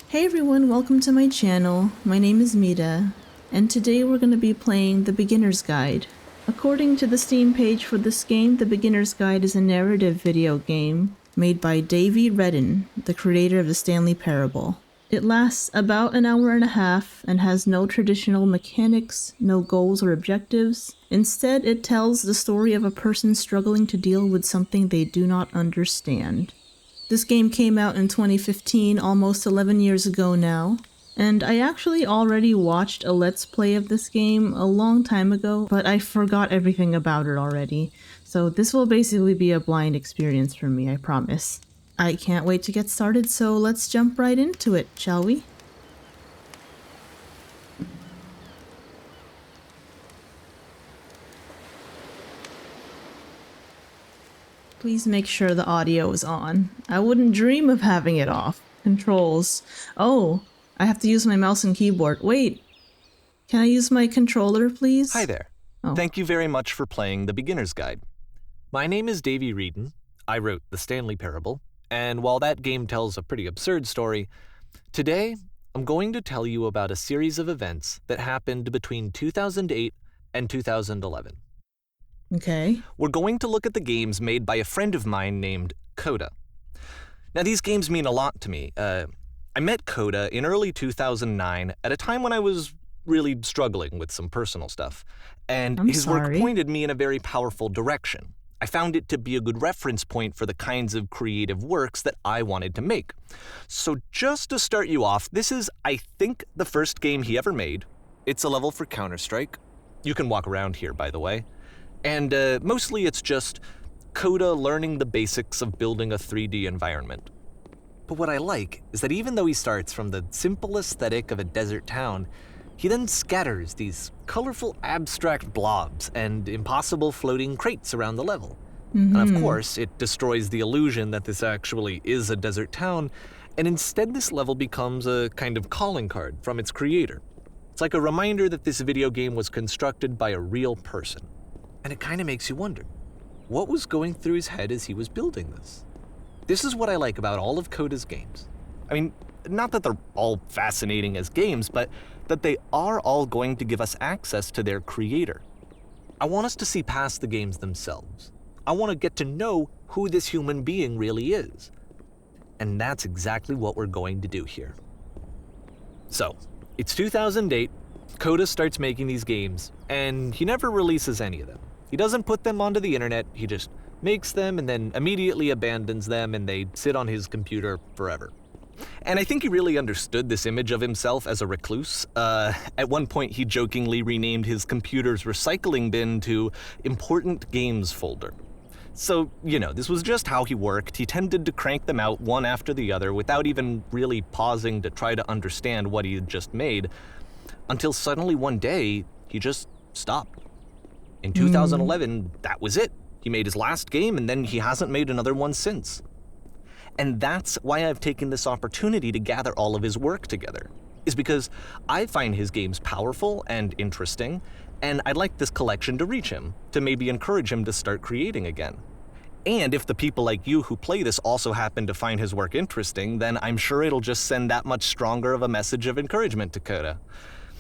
Hey everyone, welcome to my channel. My name is Mita, and today we're going to be playing The Beginner's Guide. According to the Steam page for this game, The Beginner's Guide is a narrative video game made by Davey Redden, the creator of the Stanley Parable. It lasts about an hour and a half and has no traditional mechanics, no goals or objectives. Instead, it tells the story of a person struggling to deal with something they do not understand. This game came out in 2015, almost 11 years ago now, and I actually already watched a Let's Play of this game a long time ago, but I forgot everything about it already, so this will basically be a blind experience for me, I promise. I can't wait to get started, so let's jump right into it, shall we? Please make sure the audio is on. I wouldn't dream of having it off. Controls. Oh, I have to use my mouse and keyboard. Wait, can I use my controller, please? Hi there. Oh. Thank you very much for playing The Beginner's Guide. My name is Davey Redden. I wrote The Stanley Parable, and while that game tells a pretty absurd story, today I'm going to tell you about a series of events that happened between 2008 and 2011. Okay. We're going to look at the games made by a friend of mine named Coda. Now, these games mean a lot to me. I met Coda in early 2009 at a time when I was really struggling with some personal stuff, and his work pointed me in a very powerful direction. I found it to be a good reference point for the kinds of creative works that I wanted to make. So just to start you off, this is, I think, the first game he ever made. It's a level for Counter-Strike. You can walk around here, by the way. And mostly it's just Coda learning the basics of building a 3D environment. But what I like is that even though he starts from the simple aesthetic of a desert town, he then scatters these colorful abstract blobs and impossible floating crates around the level. And of course, it destroys the illusion that this actually is a desert town, and instead this level becomes a kind of calling card from its creator. It's like a reminder that this video game was constructed by a real person. And it kind of makes you wonder, what was going through his head as he was building this? This is what I like about all of Coda's games. I mean, not that they're all fascinating as games, but that they are all going to give us access to their creator. I want us to see past the games themselves. I want to get to know who this human being really is. And that's exactly what we're going to do here. So, it's 2008, Coda starts making these games, and he never releases any of them. He doesn't put them onto the internet, he just makes them and then immediately abandons them, and they sit on his computer forever. And I think he really understood this image of himself as a recluse. At one point he jokingly renamed his computer's recycling bin to Important Games Folder. So, you know, this was just how he worked. He tended to crank them out one after the other without even really pausing to try to understand what he had just made, until suddenly one day he just stopped. In 2011, that was it. He made his last game, and then he hasn't made another one since. And that's why I've taken this opportunity to gather all of his work together, is because I find his games powerful and interesting, and I'd like this collection to reach him, to maybe encourage him to start creating again. And if the people like you who play this also happen to find his work interesting, then I'm sure it'll just send that much stronger of a message of encouragement to Coda.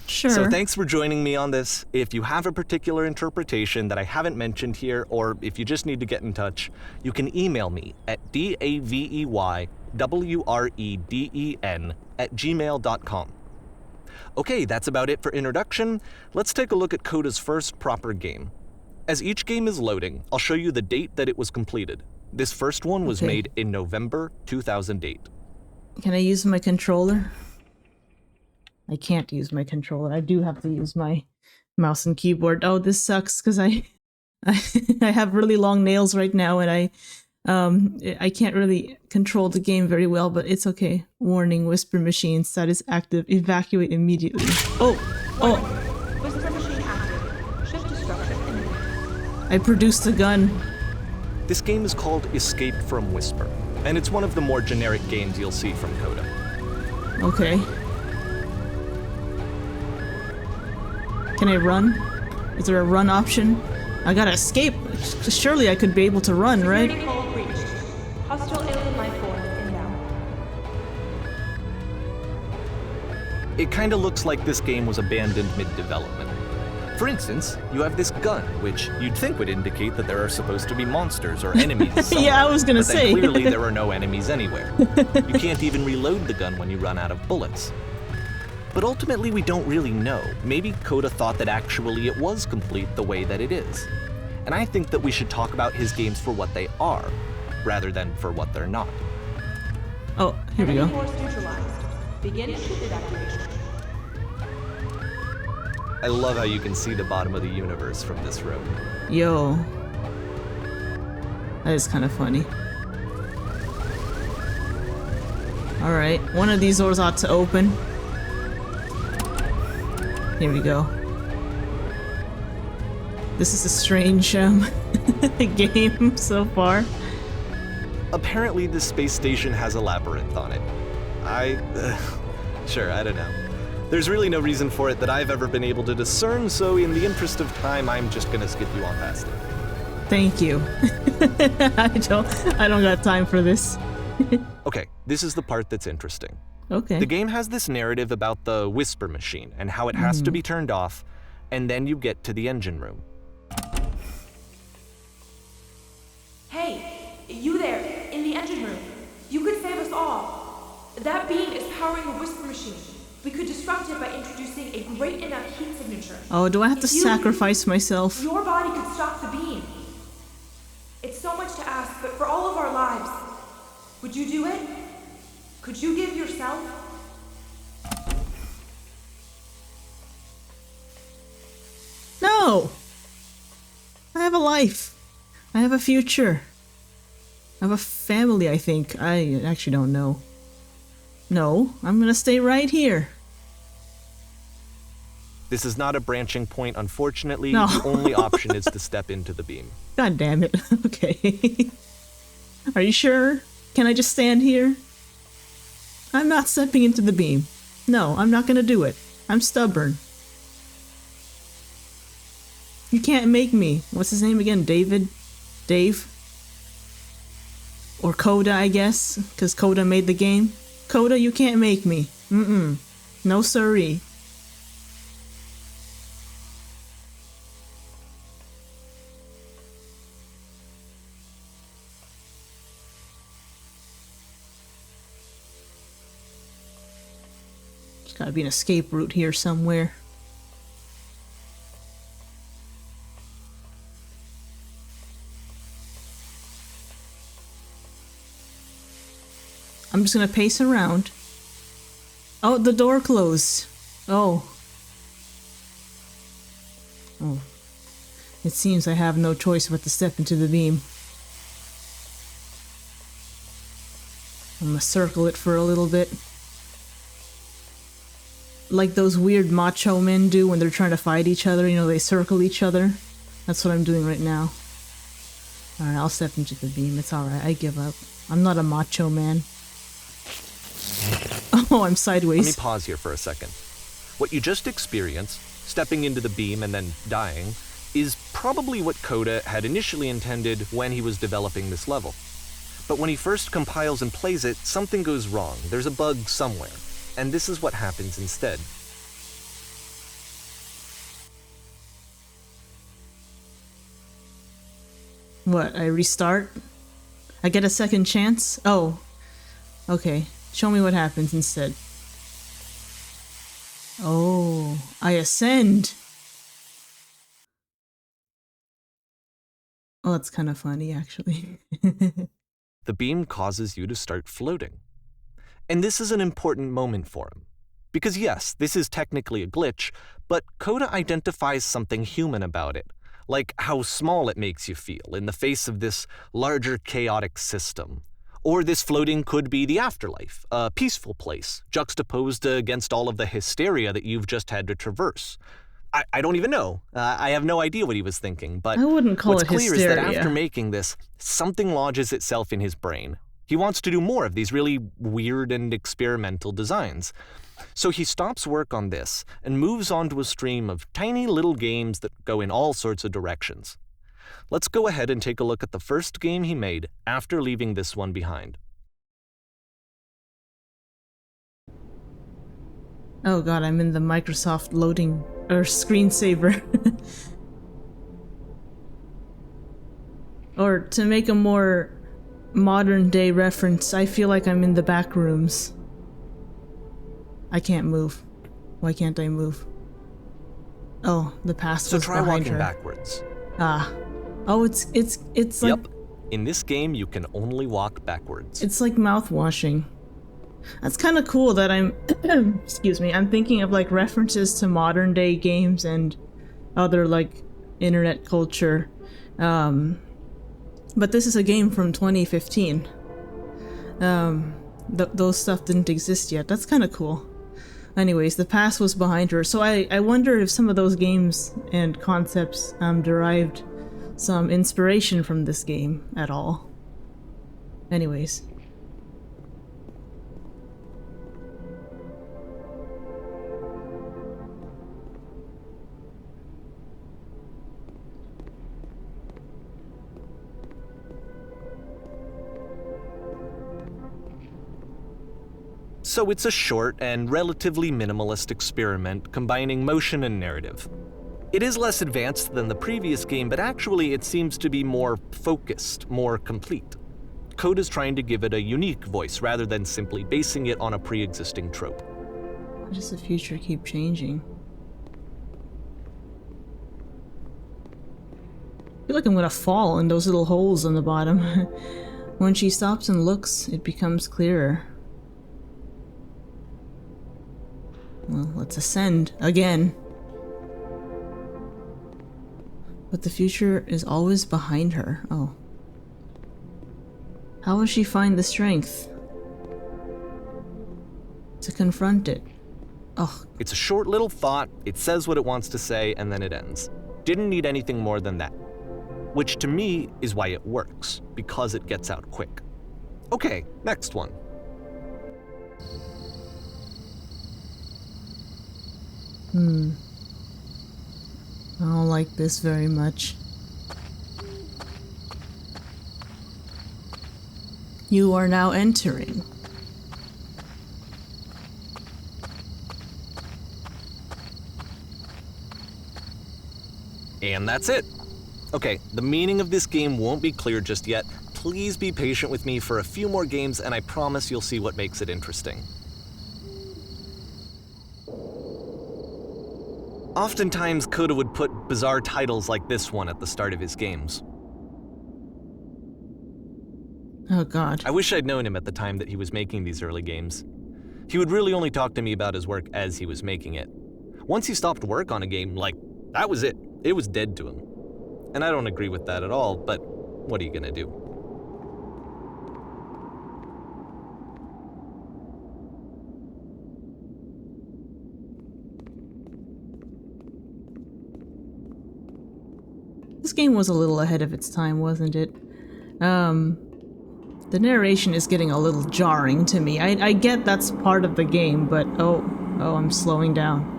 Sure. So thanks for joining me on this. If you have a particular interpretation that I haven't mentioned here, or if you just need to get in touch, you can email me at daveywreden@gmail.com. Okay, that's about it for introduction. Let's take a look at Coda's first proper game. As each game is loading, I'll show you the date that it was completed. This first one was made in November 2008. Can I use my controller? I can't use my controller. I do have to use my mouse and keyboard. Oh, this sucks because I have really long nails right now, and I can't really control the game very well, but it's okay. Warning, Whisper Machine status active. Evacuate immediately. Oh! Whisper Machine active. Shift destruction imminent. I produced a gun. This game is called Escape from Whisper, and it's one of the more generic games you'll see from Coda. Okay. Can I run? Is there a run option? I gotta escape. Surely I could be able to run, right? Security code breached. Hostile alien life form inbound. It kinda looks like this game was abandoned mid-development. For instance, you have this gun, which you'd think would indicate that there are supposed to be monsters or enemies somewhere. Yeah, I was gonna but then say. clearly there are no enemies anywhere. You can't even reload the gun when you run out of bullets. But ultimately, we don't really know. Maybe Coda thought that actually it was complete the way that it is. And I think that we should talk about his games for what they are, rather than for what they're not. Oh, here we go. Enemy force neutralized. Begin ship evacuation. I love how you can see the bottom of the universe from this room. Yo. That is kind of funny. Alright, one of these doors ought to open. Here we go. This is a strange game so far. Apparently, this space station has a labyrinth on it. Sure, I don't know. There's really no reason for it that I've ever been able to discern, so in the interest of time, I'm just gonna skip you on past it. Thank you. I don't got time for this. Okay, this is the part that's interesting. Okay. The game has this narrative about the whisper machine and how it has to be turned off, and then you get to the engine room. Hey, you there, in the engine room. You could save us all. That beam is powering the whisper machine. We could disrupt it by introducing a great enough heat signature. Oh, do I have to If you- sacrifice myself? Your body could stop the beam. It's so much to ask, but for all of our lives, would you do it? Could you give yourself? No! I have a life. I have a future. I have a family, I think. I actually don't know. No, I'm gonna stay right here. This is not a branching point, unfortunately. No. The only option is to step into the beam. God damn it. Okay. Are you sure? Can I just stand here? I'm not stepping into the beam. No, I'm not gonna do it. I'm stubborn. You can't make me. What's his name again? David? Dave? Or Coda, I guess, because Coda made the game. Coda, you can't make me. Mm-mm. No siree. There's gotta be an escape route here somewhere. I'm just gonna pace around. Oh, the door closed. Oh. Oh. It seems I have no choice but to step into the beam. I'm gonna circle it for a little bit. Like those weird macho men do when they're trying to fight each other, you know, they circle each other. That's what I'm doing right now. Alright, I'll step into the beam. It's alright, I give up. I'm not a macho man. Oh, I'm Let me sideways. pause here for a second. What you just experienced, stepping into the beam and then dying, is probably what Coda had initially intended when he was developing this level. But when he first compiles and plays it, something goes wrong. There's a bug somewhere. And this is what happens instead. What, I restart? I get a second chance? Oh. Okay. Show me what happens instead. Oh, I ascend. Oh, that's kind of funny, actually. The beam causes you to start floating. And this is an important moment for him. Because yes, this is technically a glitch, but Coda identifies something human about it, like how small it makes you feel in the face of this larger chaotic system. Or this floating could be the afterlife, a peaceful place, juxtaposed against all of the hysteria that you've just had to traverse. I don't even know. I have no idea what he was thinking, but I wouldn't call what's it clear hysteria. is that after making this, something lodges itself in his brain. He wants to do more of these really weird and experimental designs. So he stops work on this and moves on to a stream of tiny little games that go in all sorts of directions. Let's go ahead and take a look at the first game he made after leaving this one behind. Oh god, I'm in the Microsoft loading or screensaver. Or to make a more modern day reference, I feel like I'm in the back rooms. I can't move. Why can't I move? Oh, the past So was try behind walking her. backwards. Ah. Oh, it's like Yep. In this game, you can only walk backwards. it's like mouth washing. That's kind of cool that I'm excuse me, I'm thinking of like references to modern day games and other like internet culture. But this is a game from 2015. Those stuff didn't exist yet. That's kind of cool. Anyways, the past was behind her, so I wonder if some of those games and concepts derived some inspiration from this game at all. Anyways. So it's a short and relatively minimalist experiment combining motion and narrative. It is less advanced than the previous game, but actually it seems to be more focused, more complete. Code is trying to give it a unique voice rather than simply basing it on a pre-existing trope. Why does the future keep changing? I feel like I'm gonna fall in those little holes on the bottom. When she stops and looks, it becomes clearer. Well, let's ascend again. But the future is always behind her. Oh. How will she find the strength to confront it? Oh, It's a short little thought, it says what it wants to say, and then it ends. Didn't need anything more than that. Which to me is why it works, because it gets out quick. Okay, next one. I don't like this very much. You are now entering. And that's it. Okay, the meaning of this game won't be clear just yet. Please be patient with me for a few more games, and I promise you'll see what makes it interesting. Oftentimes, Coda would put bizarre titles like this one at the start of his games. Oh god. I wish I'd known him at the time that he was making these early games. He would really only talk to me about his work as he was making it. Once he stopped work on a game, like, that was it. It was dead to him. And I don't agree with that at all, but what are you gonna do? This game was a little ahead of its time, wasn't it? The narration is getting a little jarring to me. I get that's part of the game, but oh, I'm slowing down.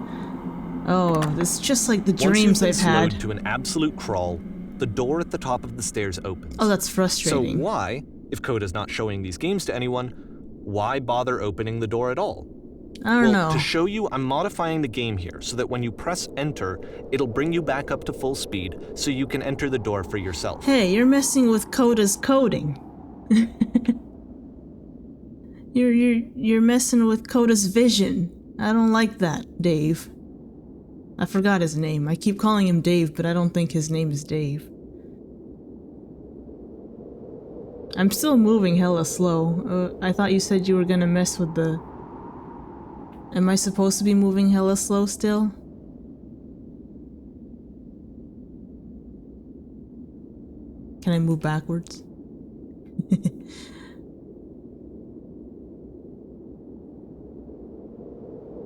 Oh, it's just like the dreams I've Once you've been had. slowed to an absolute crawl, the door at the top of the stairs opens. Oh, that's So frustrating. why, if Coda's not showing these games to anyone, why bother opening the door at all? I don't Well, know. to show you, I'm modifying the game here so that when you press enter, it'll bring you back up to full speed so you can enter the door for yourself. Hey, you're messing with Coda's coding. You're messing with Coda's vision. I don't like that, Dave. I forgot his name. I keep calling him Dave, but I don't think his name is Dave. I'm still moving hella slow. I thought you said you were gonna mess with the... Am I supposed to be moving hella slow still? Can I move backwards?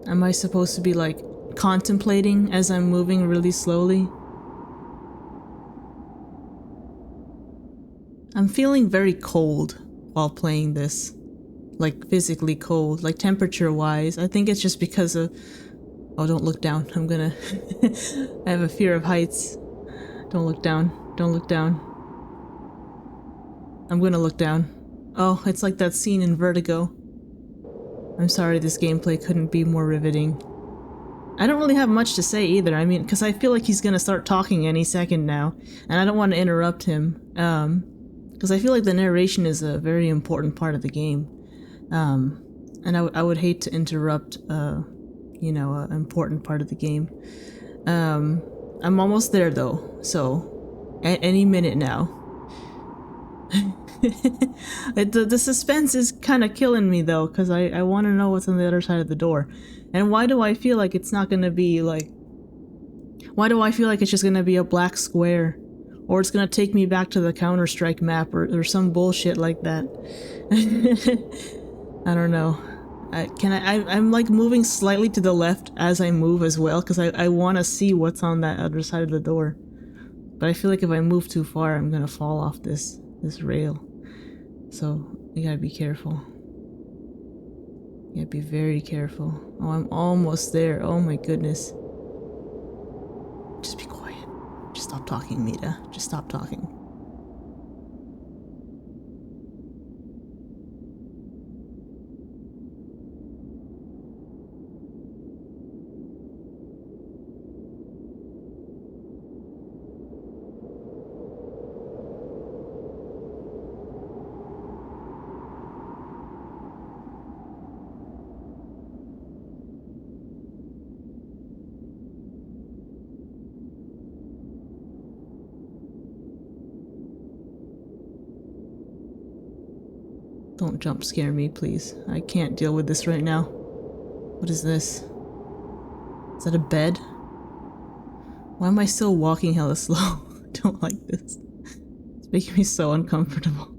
Am I supposed to be like contemplating as I'm moving really slowly? I'm feeling very cold while playing this. Like physically cold, like temperature wise. I think it's just because of... Oh, don't look down. I'm gonna... I have a fear of heights. Don't look down. Don't look down. I'm gonna look down. Oh, it's like that scene in Vertigo. I'm sorry this gameplay couldn't be more riveting. I don't really have much to say either, I mean, because I feel like he's gonna start talking any second now, and I don't want to interrupt him, because I feel like the narration is a very important part of the game, and I would hate to interrupt, you know, an important part of the game. I'm almost there though, so any minute now. The suspense is kind of killing me though, because I want to know what's on the other side of the door. And why do I feel like it's not going to be like... Why do I feel like it's just going to be a black square? Or it's going to take me back to the Counter-Strike map or some bullshit like that. I don't know. I'm like moving slightly to the left as I move as well, because I want to see what's on that other side of the door. But I feel like if I move too far, I'm going to fall off this rail. So, you gotta be careful. You gotta be very careful. Oh, I'm almost there. Oh my goodness. Just be quiet. Just stop talking, Mita. Just stop talking. Don't jump scare me, please. I can't deal with this right now. What is this? Is that a bed? Why am I still walking hella slow? I don't like this. It's making me so uncomfortable.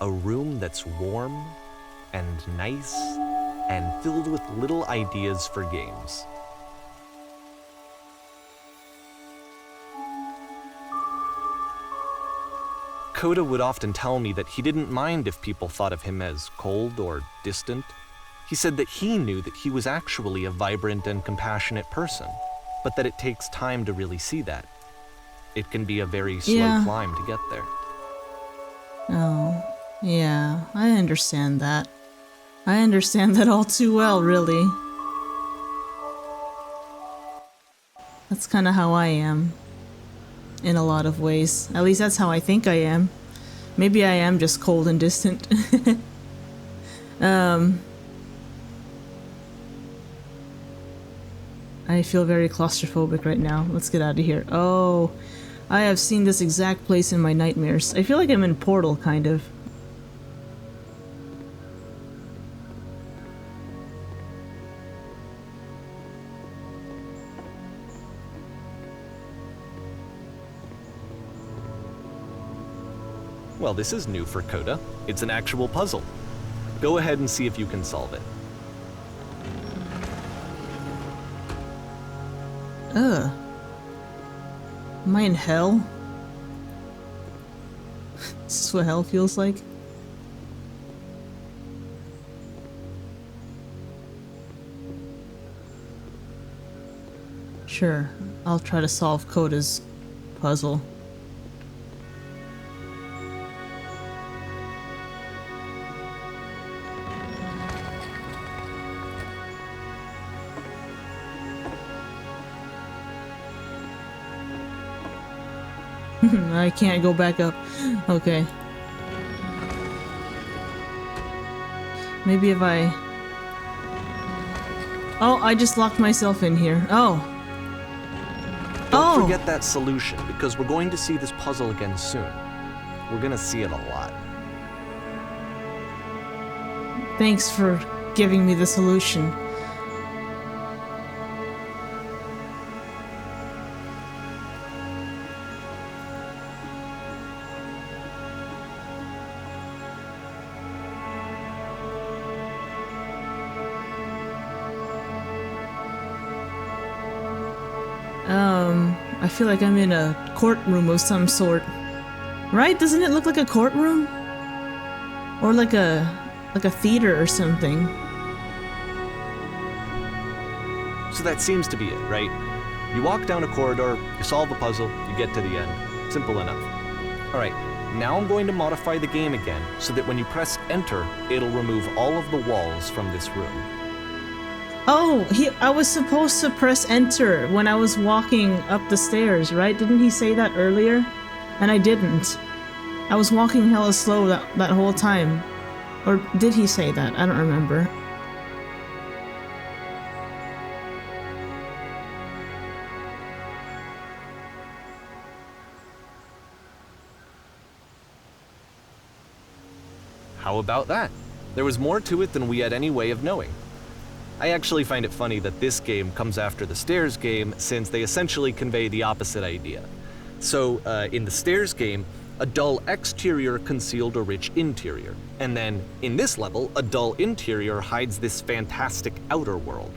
A room that's warm and nice and filled with little ideas for games. Coda would often tell me that he didn't mind if people thought of him as cold or distant. He said that he knew that he was actually a vibrant and compassionate person, but that it takes time to really see that. It can be a very slow climb to get there. Oh, yeah, I understand that. I understand that all too well, really. That's kind of how I am. In a lot of ways. At least that's how I think I am. Maybe I am just cold and distant. I feel very claustrophobic right now. Let's get out of here. Oh, I have seen this exact place in my nightmares. I feel like I'm in Portal, kind of. Well, this is new for Coda. It's an actual puzzle. Go ahead and see if you can solve it. Ugh. Am I in hell? Is this what hell feels like? Sure, I'll try to solve Coda's puzzle. I can't go back up. Okay. Maybe if I... Oh, I just locked myself in here. Oh. Don't forget that solution, because we're going to see this puzzle again soon. We're gonna see it a lot. Thanks for giving me the solution. I feel like I'm in a courtroom of some sort. Right? Doesn't it look like a courtroom? Or like a theater or something. So that seems to be it, right? You walk down a corridor, you solve a puzzle, you get to the end. Simple enough. Alright, now I'm going to modify the game again so that when you press enter, it'll remove all of the walls from this room. Oh, I was supposed to press enter when I was walking up the stairs, right? Didn't he say that earlier? And I didn't. I was walking hella slow that whole time. Or did he say that? I don't remember. How about that? There was more to it than we had any way of knowing. I actually find it funny that this game comes after the Stairs game since they essentially convey the opposite idea. So, in the Stairs game, a dull exterior concealed a rich interior. And then, in this level, a dull interior hides this fantastic outer world.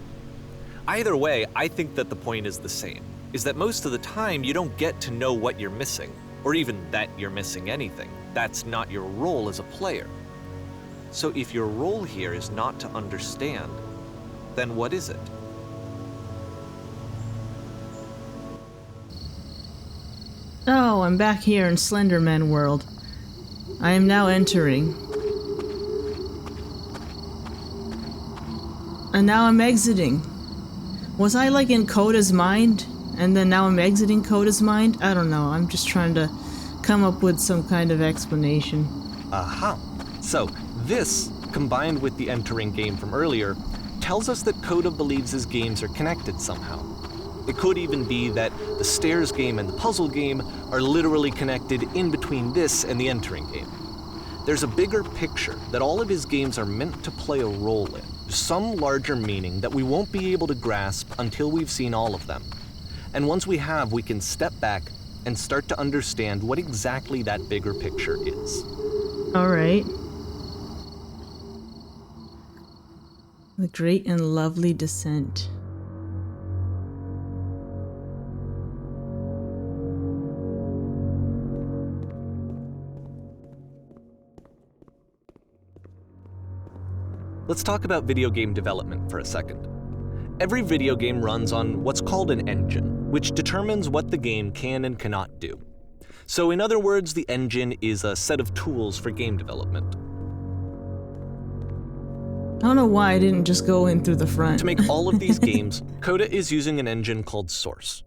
Either way, I think that the point is the same, is that most of the time you don't get to know what you're missing, or even that you're missing anything. That's not your role as a player. So if your role here is not to understand, then what is it? Oh, I'm back here in Slenderman World. I am now entering. And now I'm exiting. Was I like in Coda's mind? And then now I'm exiting Coda's mind? I don't know, I'm just trying to come up with some kind of explanation. Aha. So, this, combined with the entering game from earlier, tells us that Coda believes his games are connected somehow. It could even be that the Stairs game and the puzzle game are literally connected in between this and the entering game. There's a bigger picture that all of his games are meant to play a role in, some larger meaning that we won't be able to grasp until we've seen all of them. And once we have, we can step back and start to understand what exactly that bigger picture is. Alright. The Great and Lovely Descent. Let's talk about video game development for a second. Every video game runs on what's called an engine, which determines what the game can and cannot do. So in other words, the engine is a set of tools for game development. I don't know why I didn't just go in through the front. To make all of these games, Coda is using an engine called Source.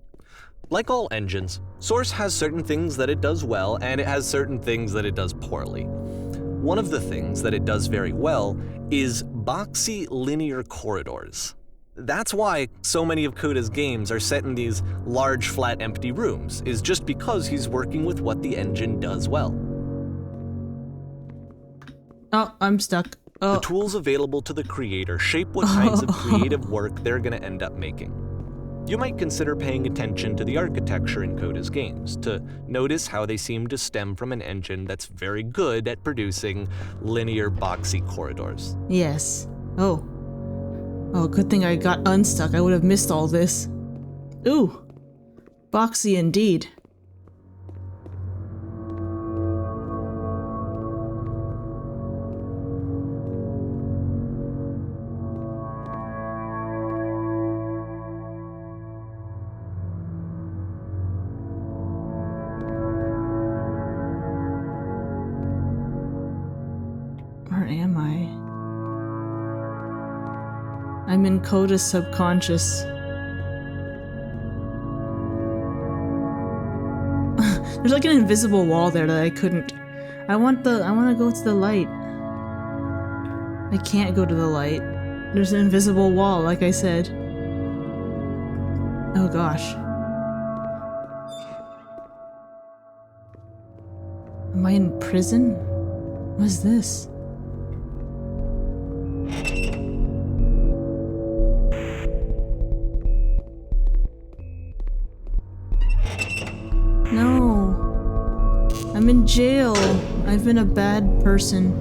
Like all engines, Source has certain things that it does well, and it has certain things that it does poorly. One of the things that it does very well is boxy linear corridors. That's why so many of Coda's games are set in these large, flat, empty rooms, is just because he's working with what the engine does well. Oh, I'm stuck. Oh. The tools available to the creator shape what kinds of creative work they're going to end up making. You might consider paying attention to the architecture in Coda's games, to notice how they seem to stem from an engine that's very good at producing linear, boxy corridors. Yes. Oh. Oh, good thing I got unstuck. I would have missed all this. Ooh. Boxy indeed. Where am I? I'm in Coda's subconscious. There's like an invisible wall there that I couldn't. I want to go to the light. I can't go to the light. There's an invisible wall, like I said. Oh gosh. Am I in prison? What is this? No. I'm in jail. I've been a bad person.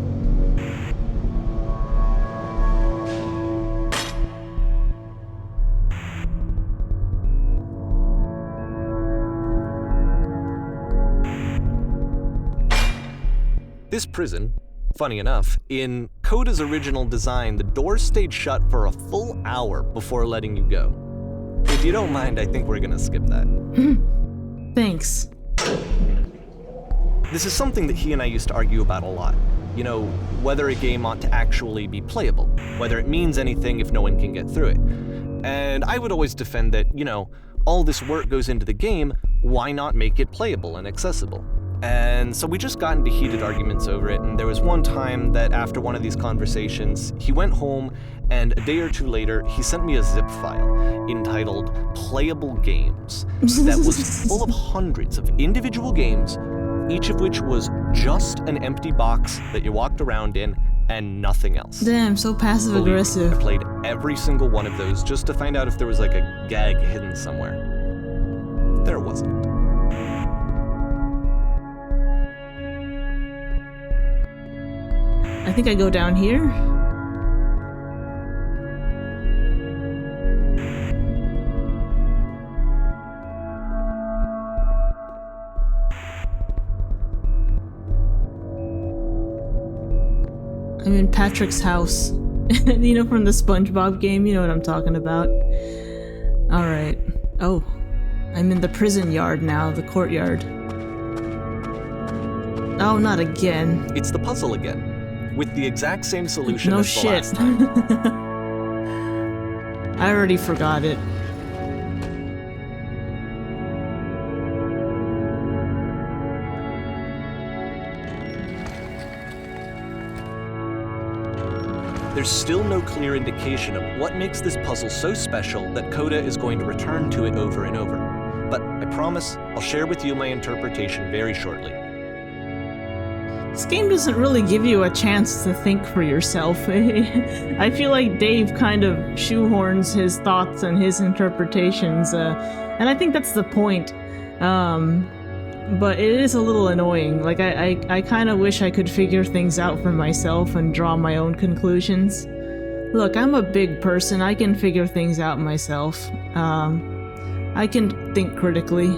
This prison, funny enough, in Coda's original design, the doors stayed shut for a full hour before letting you go. If you don't mind, I think we're gonna skip that. Thanks. This is something that he and I used to argue about a lot. You know, whether a game ought to actually be playable, whether it means anything if no one can get through it. And I would always defend that, you know, all this work goes into the game, why not make it playable and accessible? And so we just got into heated arguments over it, and there was one time that after one of these conversations, he went home, and a day or two later, he sent me a zip file entitled Playable Games that was full of hundreds of individual games, each of which was just an empty box that you walked around in and nothing else. Damn, so passive Believe me, aggressive. I played every single one of those just to find out if there was like a gag hidden somewhere. There wasn't. I think I go down here. I'm in Patrick's house. You know, from the SpongeBob game, you know what I'm talking about. Alright. Oh. I'm in the prison yard now, the courtyard. Oh, not again. It's the puzzle again, with the exact same solution No as the shit. last time. I already forgot it. There's still no clear indication of what makes this puzzle so special that Coda is going to return to it over and over. But I promise I'll share with you my interpretation very shortly. This game doesn't really give you a chance to think for yourself. I feel like Dave kind of shoehorns his thoughts and his interpretations, and I think that's the point. But it is a little annoying. Like, I kind of wish I could figure things out for myself and draw my own conclusions. Look, I'm a big person. I can figure things out myself. I can think critically.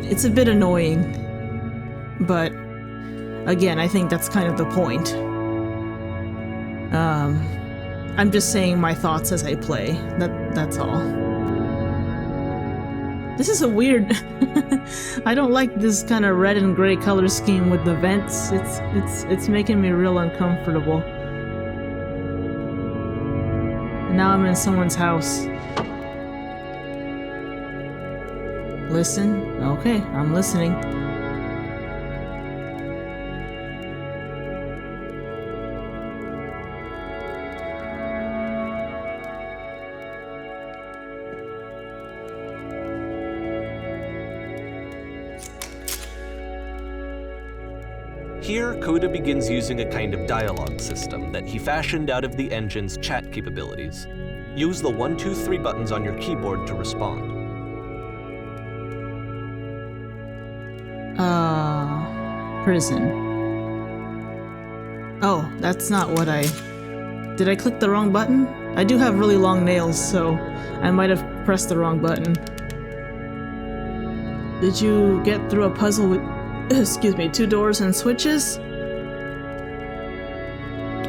It's a bit annoying. But, again, I think that's kind of the point. I'm just saying my thoughts as I play. That's all. This is a weird... I don't like this kind of red and gray color scheme with the vents. It's making me real uncomfortable. And now I'm in someone's house. Listen? Okay, I'm listening. Here, Coda begins using a kind of dialogue system that he fashioned out of the engine's chat capabilities. Use the 1, 2, 3 buttons on your keyboard to respond. Prison. Oh, that's not what I... Did I click the wrong button? I do have really long nails, so I might have pressed the wrong button. Did you get through a puzzle with... excuse me, 2 doors and switches?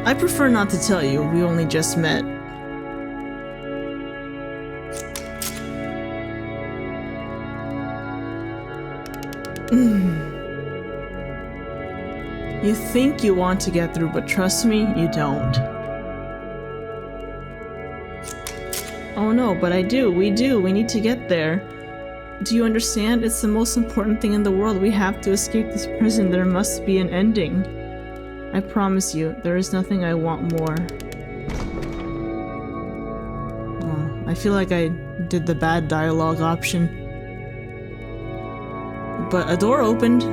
I prefer not to tell you, we only just met. You think you want to get through, but trust me, you don't. Oh no, but I do, we need to get there. Do you understand? It's the most important thing in the world. We have to escape this prison. There must be an ending. I promise you, there is nothing I want more. Oh, I feel like I did the bad dialogue option. But a door opened.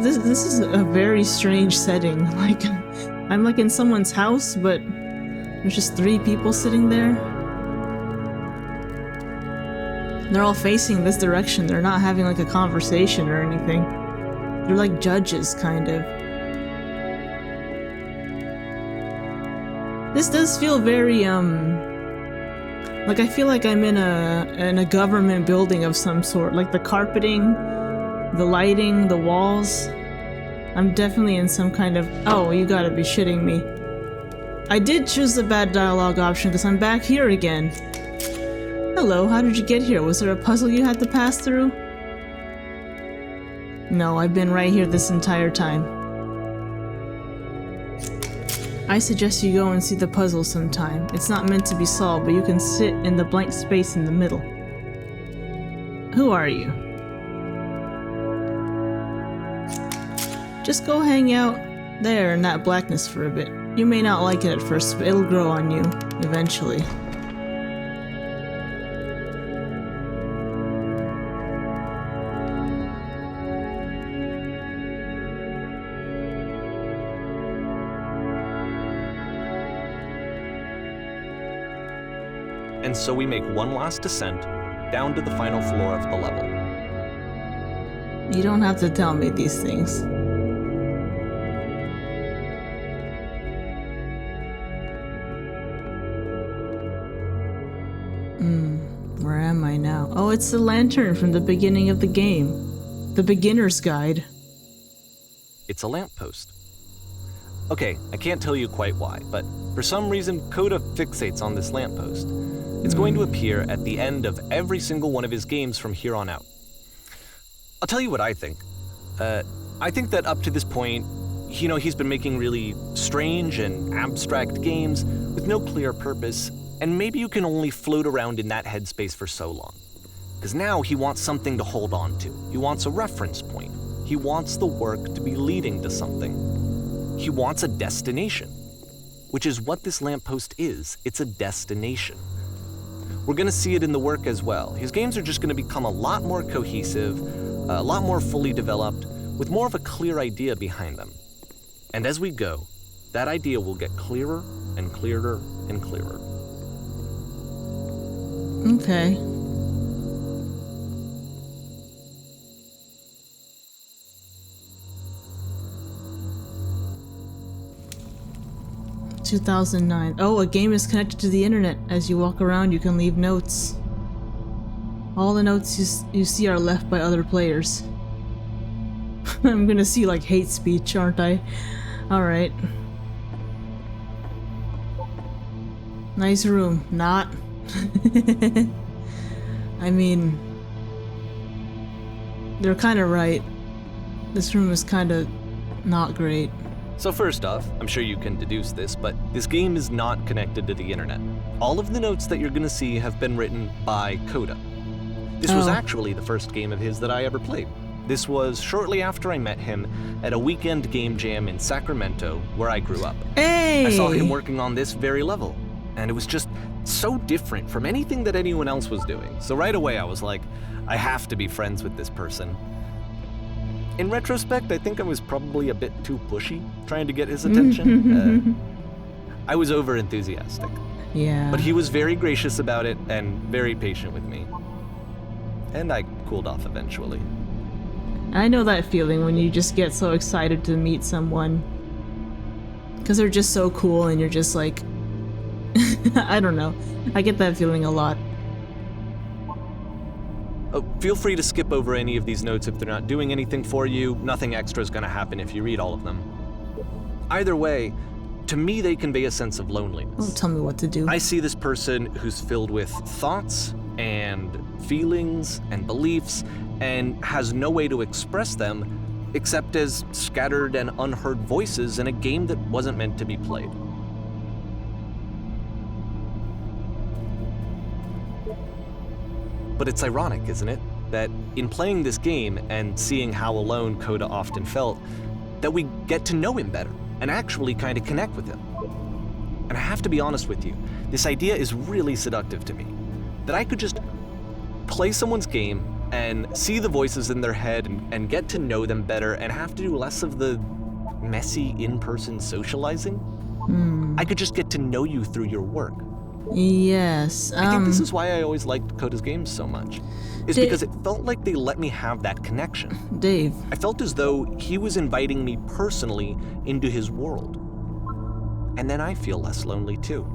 This is a very strange setting. Like, I'm like in someone's house, but there's just 3 people sitting there. They're all facing this direction. They're not having like a conversation or anything. They're like judges, kind of. This does feel very, Like, I feel like I'm in a government building of some sort. Like the carpeting, the lighting, the walls. I'm definitely in some kind of... Oh, you gotta be shitting me. I did choose the bad dialogue option because I'm back here again. Hello, how did you get here? Was there a puzzle you had to pass through? No, I've been right here this entire time. I suggest you go and see the puzzle sometime. It's not meant to be solved, but you can sit in the blank space in the middle. Who are you? Just go hang out there in that blackness for a bit. You may not like it at first, but it'll grow on you, eventually. And so we make one last descent down to the final floor of the level. You don't have to tell me these things. Where am I now? Oh, it's the lantern from the beginning of the game. The beginner's guide. It's a lamppost. Okay, I can't tell you quite why, but for some reason, Coda fixates on this lamppost. It's going to appear at the end of every single one of his games from here on out. I'll tell you what I think. I think that up to this point, he's been making really strange and abstract games with no clear purpose, and maybe you can only float around in that headspace for so long. Because now he wants something to hold on to. He wants a reference point. He wants the work to be leading to something. He wants a destination, which is what this lamppost is. It's a destination. We're going to see it in the work as well. His games are just going to become a lot more cohesive, a lot more fully developed, with more of a clear idea behind them. And as we go, that idea will get clearer and clearer and clearer. Okay. ...2009. Oh, a game is connected to the internet. As you walk around, you can leave notes. All the notes you see are left by other players. I'm gonna see, like, hate speech, aren't I? Alright. Nice room. Not. I mean... they're kinda right. This room is kinda not great. So first off, I'm sure you can deduce this, but this game is not connected to the internet. All of the notes that you're gonna see have been written by Coda. This was actually the first game of his that I ever played. This was shortly after I met him at a weekend game jam in Sacramento, where I grew up. Hey! I saw him working on this very level, and it was just so different from anything that anyone else was doing. So right away I was like, I have to be friends with this person. In retrospect, I think I was probably a bit too pushy, trying to get his attention. I was over-enthusiastic. Yeah. But he was very gracious about it and very patient with me. And I cooled off eventually. I know that feeling when you just get so excited to meet someone. Because they're just so cool and you're just like... I don't know. I get that feeling a lot. Oh, feel free to skip over any of these notes if they're not doing anything for you. Nothing extra is going to happen if you read all of them. Either way, to me they convey a sense of loneliness. Don't tell me what to do. I see this person who's filled with thoughts and feelings and beliefs and has no way to express them except as scattered and unheard voices in a game that wasn't meant to be played. But it's ironic, isn't it, that in playing this game and seeing how alone Coda often felt, that we get to know him better and actually kind of connect with him. And I have to be honest with you, this idea is really seductive to me. That I could just play someone's game and see the voices in their head and get to know them better and have to do less of the messy in-person socializing. I could just get to know you through your work. Yes. I think this is why I always liked Coda's games so much. Is because it felt like they let me have that connection. Dave. I felt as though he was inviting me personally into his world. And then I feel less lonely too.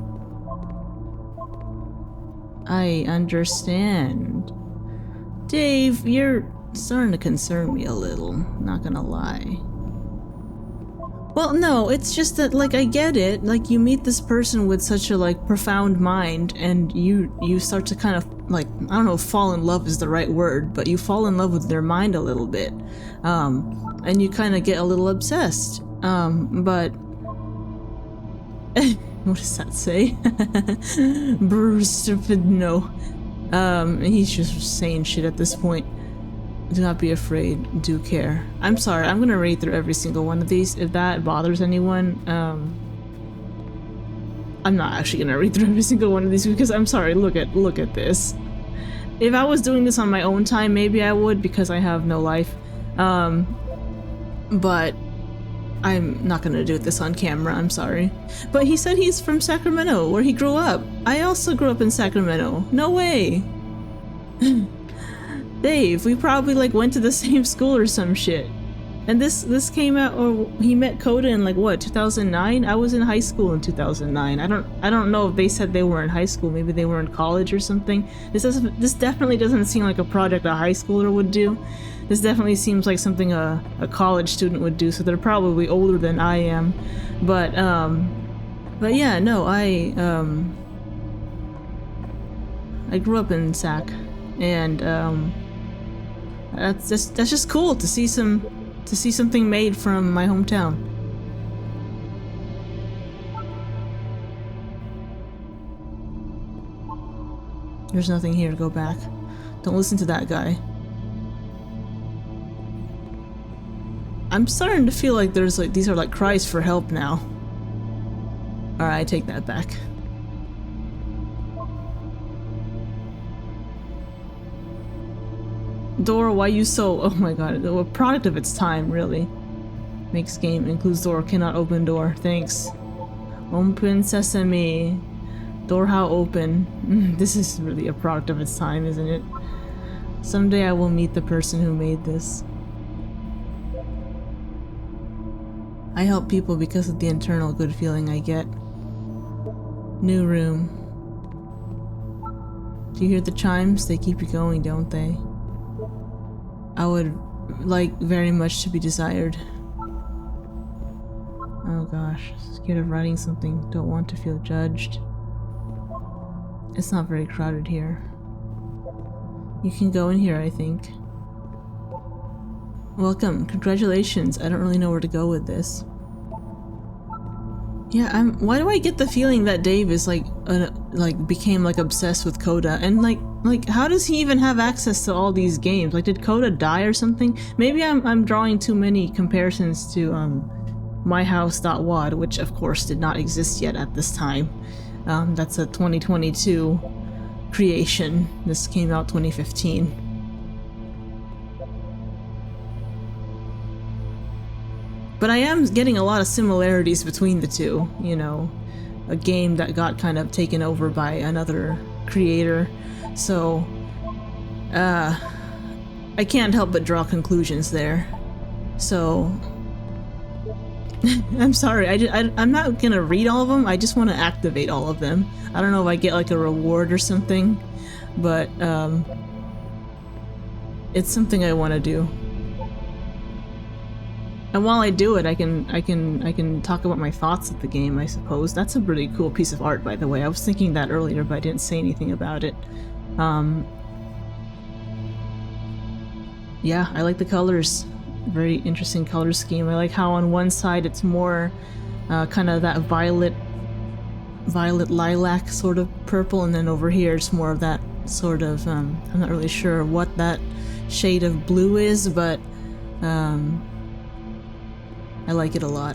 I understand. Dave, you're starting to concern me a little, not gonna lie. Well, no, it's just that, like, I get it. Like, you meet this person with such a, like, profound mind, and you start to kind of, like, I don't know if fall in love is the right word, but you fall in love with their mind a little bit. And you kind of get a little obsessed. But... what does that say? Bruce, stupid, no. He's just saying shit at this point. Do not be afraid, do care. I'm sorry, I'm gonna read through every single one of these. If that bothers anyone, I'm not actually gonna read through every single one of these because I'm sorry, look at this. If I was doing this on my own time, maybe I would because I have no life. But I'm not gonna do this on camera, I'm sorry. But he said he's from Sacramento, where he grew up. I also grew up in Sacramento. No way! Dave, we probably like went to the same school or some shit. And this came out, or he met Coda in like what, 2009? I was in high school in 2009. I don't know if they said they were in high school. Maybe they were in college or something. This definitely doesn't seem like a project a high schooler would do. This definitely seems like something a college student would do. So they're probably older than I am. But yeah, no, I grew up in Sac, and that's just cool to see something made from my hometown. There's nothing here to go back. Don't listen to that guy. I'm starting to feel like there's like these are like cries for help now. Alright, I take that back. Door, why you so... oh my god, a product of its time, really. Makes game, includes door, cannot open door, thanks. Open sesame. Door how open. This is really a product of its time, isn't it? Someday I will meet the person who made this. I help people because of the internal good feeling I get. New room. Do you hear the chimes? They keep you going, don't they? I would like very much to be desired. Oh gosh, scared of writing something, don't want to feel judged. It's not very crowded here. You can go in here, I think. Welcome, congratulations. I don't really know where to go with this. Yeah, why do I get the feeling that Dave is like became like obsessed with Coda, and like how does he even have access to all these games? Like, did Coda die or something? Maybe I'm drawing too many comparisons to myhouse.wad, which of course did not exist yet at this time. That's a 2022 creation. This came out 2015. But I am getting a lot of similarities between the two, you know, a game that got kind of taken over by another creator, so I can't help but draw conclusions there. So I'm sorry, I'm not gonna read all of them, I just want to activate all of them. I don't know if I get like a reward or something, but it's something I want to do. And while I do it, I can talk about my thoughts of the game, I suppose. That's a really cool piece of art, by the way. I was thinking that earlier, but I didn't say anything about it. Yeah, I like the colors. Very interesting color scheme. I like how on one side it's more kind of that violet lilac sort of purple, and then over here it's more of that sort of, I'm not really sure what that shade of blue is, but I like it a lot.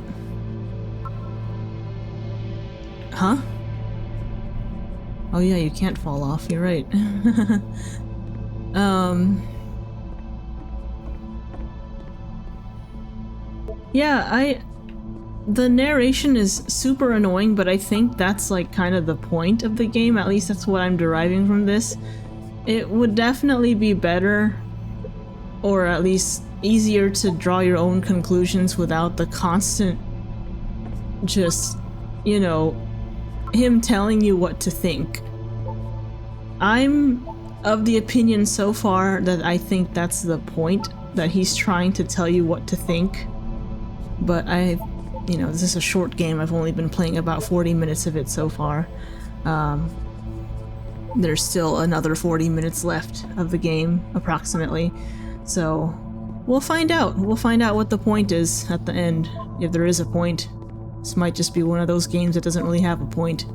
Huh? Oh yeah, you can't fall off, you're right. Yeah, the narration is super annoying, but I think that's like kind of the point of the game, at least that's what I'm deriving from this. It would definitely be better, or at least easier to draw your own conclusions without the constant, just, you know, him telling you what to think. I'm of the opinion so far that I think that's the point, that he's trying to tell you what to think. But this is a short game. I've only been playing about 40 minutes of it so far. There's still another 40 minutes left of the game, approximately. So we'll find out. We'll find out what the point is at the end, if there is a point. This might just be one of those games that doesn't really have a point.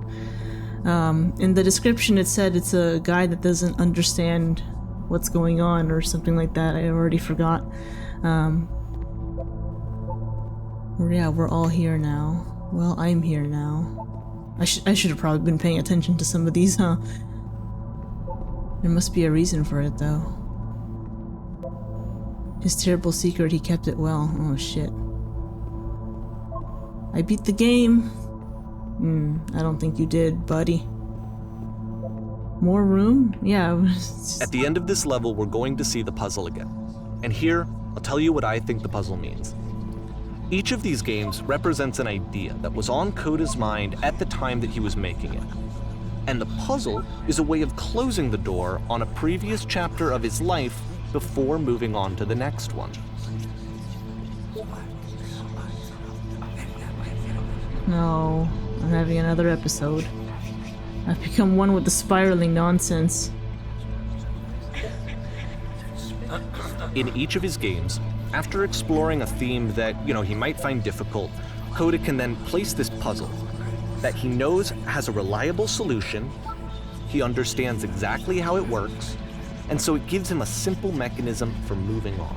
In the description it said it's a guy that doesn't understand what's going on or something like that. I already forgot. Yeah, we're all here now. Well, I'm here now. I should have probably been paying attention to some of these, huh? There must be a reason for it, though. His terrible secret, he kept it well. Oh, shit. I beat the game. I don't think you did, buddy. More room? Yeah. At the end of this level, we're going to see the puzzle again. And here, I'll tell you what I think the puzzle means. Each of these games represents an idea that was on Coda's mind at the time that he was making it. And the puzzle is a way of closing the door on a previous chapter of his life before moving on to the next one. No, I'm having another episode. I've become one with the spiraling nonsense. In each of his games, after exploring a theme that, he might find difficult, Coda can then place this puzzle that he knows has a reliable solution, he understands exactly how it works, and so it gives him a simple mechanism for moving on.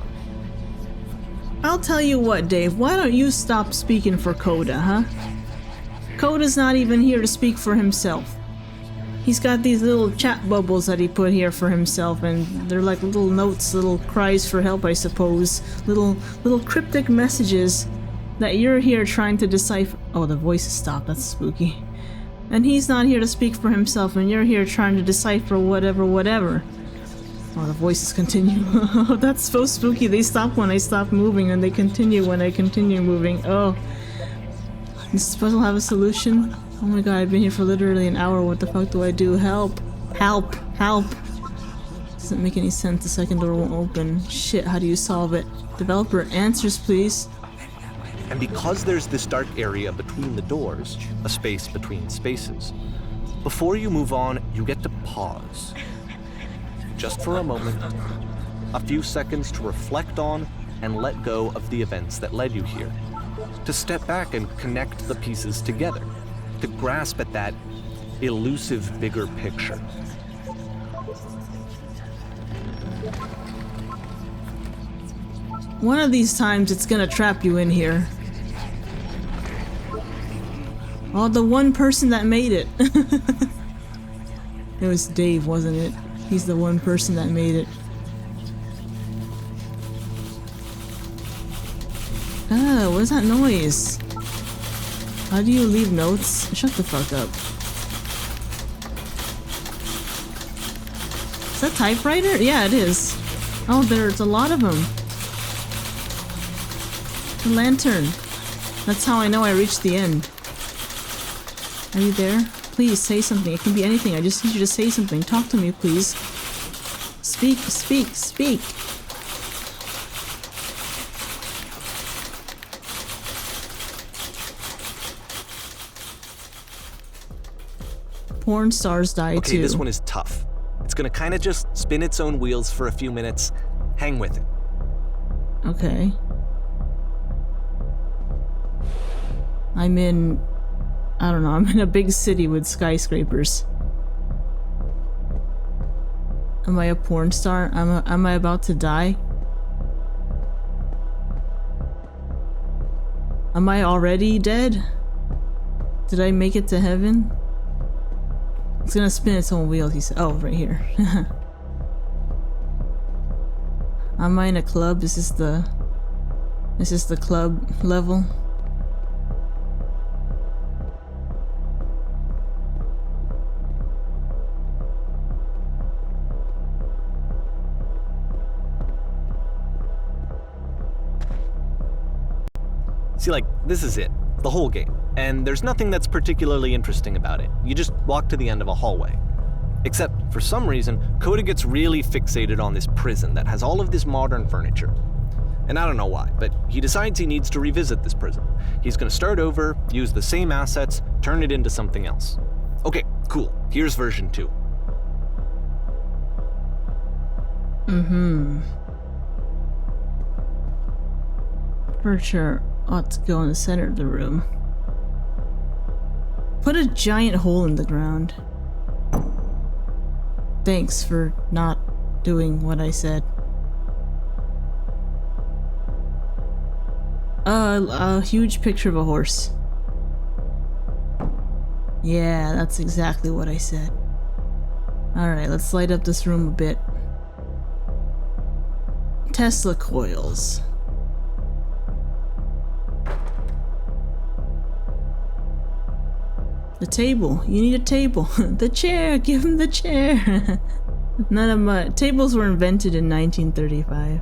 I'll tell you what, Dave, why don't you stop speaking for Coda, huh? Coda's not even here to speak for himself. He's got these little chat bubbles that he put here for himself, and they're like little notes, little cries for help, I suppose. Little cryptic messages that you're here trying to decipher. Oh, the voices stopped. That's spooky. And he's not here to speak for himself, and you're here trying to decipher whatever. Oh, the voices continue. Oh, that's so spooky. They stop when I stop moving, and they continue when I continue moving. Oh. Does this puzzle have a solution? Oh my god, I've been here for literally an hour. What the fuck do I do? Help! Help! Help! Doesn't make any sense. The second door won't open. Shit, how do you solve it? Developer, answers please. And because there's this dark area between the doors, a space between spaces, before you move on, you get to pause. Just for a moment, a few seconds to reflect on and let go of the events that led you here. To step back and connect the pieces together. To grasp at that elusive bigger picture. One of these times it's gonna trap you in here. Oh, the one person that made it. It was Dave, wasn't it? He's the one person that made it. Ah, what is that noise? How do you leave notes? Shut the fuck up. Is that typewriter? Yeah, it is. Oh, there's a lot of them. The lantern. That's how I know I reached the end. Are you there? Please say something. It can be anything. I just need you to say something. Talk to me, please. Speak, speak, speak. Porn stars die Okay, too. this one is tough. It's gonna kinda just spin its own wheels for a few minutes. Hang with it. Okay. I'm in a big city with skyscrapers. Am I a porn star? Am I about to die? Am I already dead? Did I make it to heaven? It's gonna spin its own wheels, he said. Oh, right here. Am I in a club? Is this the club level? See, this is it. The whole game. And there's nothing that's particularly interesting about it. You just walk to the end of a hallway. Except, for some reason, Coda gets really fixated on this prison that has all of this modern furniture. And I don't know why, but he decides he needs to revisit this prison. He's gonna start over, use the same assets, turn it into something else. Okay, cool. Here's version 2. Furniture ought to go in the center of the room. Put a giant hole in the ground. Thanks for not doing what I said. A huge picture of a horse. Yeah, that's exactly what I said. Alright, let's light up this room a bit. Tesla coils. The table. You need a table. The chair. Give him the chair. None of my tables were invented in 1935.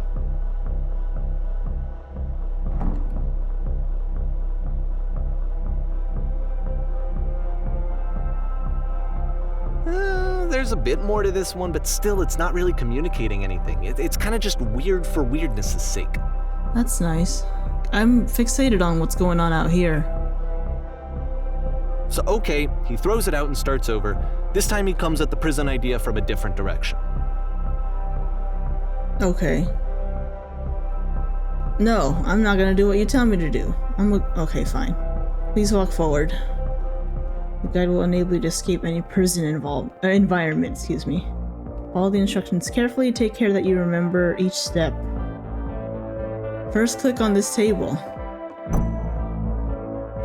There's a bit more to this one, but still it's not really communicating anything. It's kind of just weird for weirdness' sake. That's nice. I'm fixated on what's going on out here. So okay, he throws it out and starts over. This time he comes at the prison idea from a different direction. Okay. No, I'm not gonna do what you tell me to do. Okay, fine. Please walk forward. The guide will enable you to escape any prison environment, Follow the instructions carefully, take care that you remember each step. First, click on this table.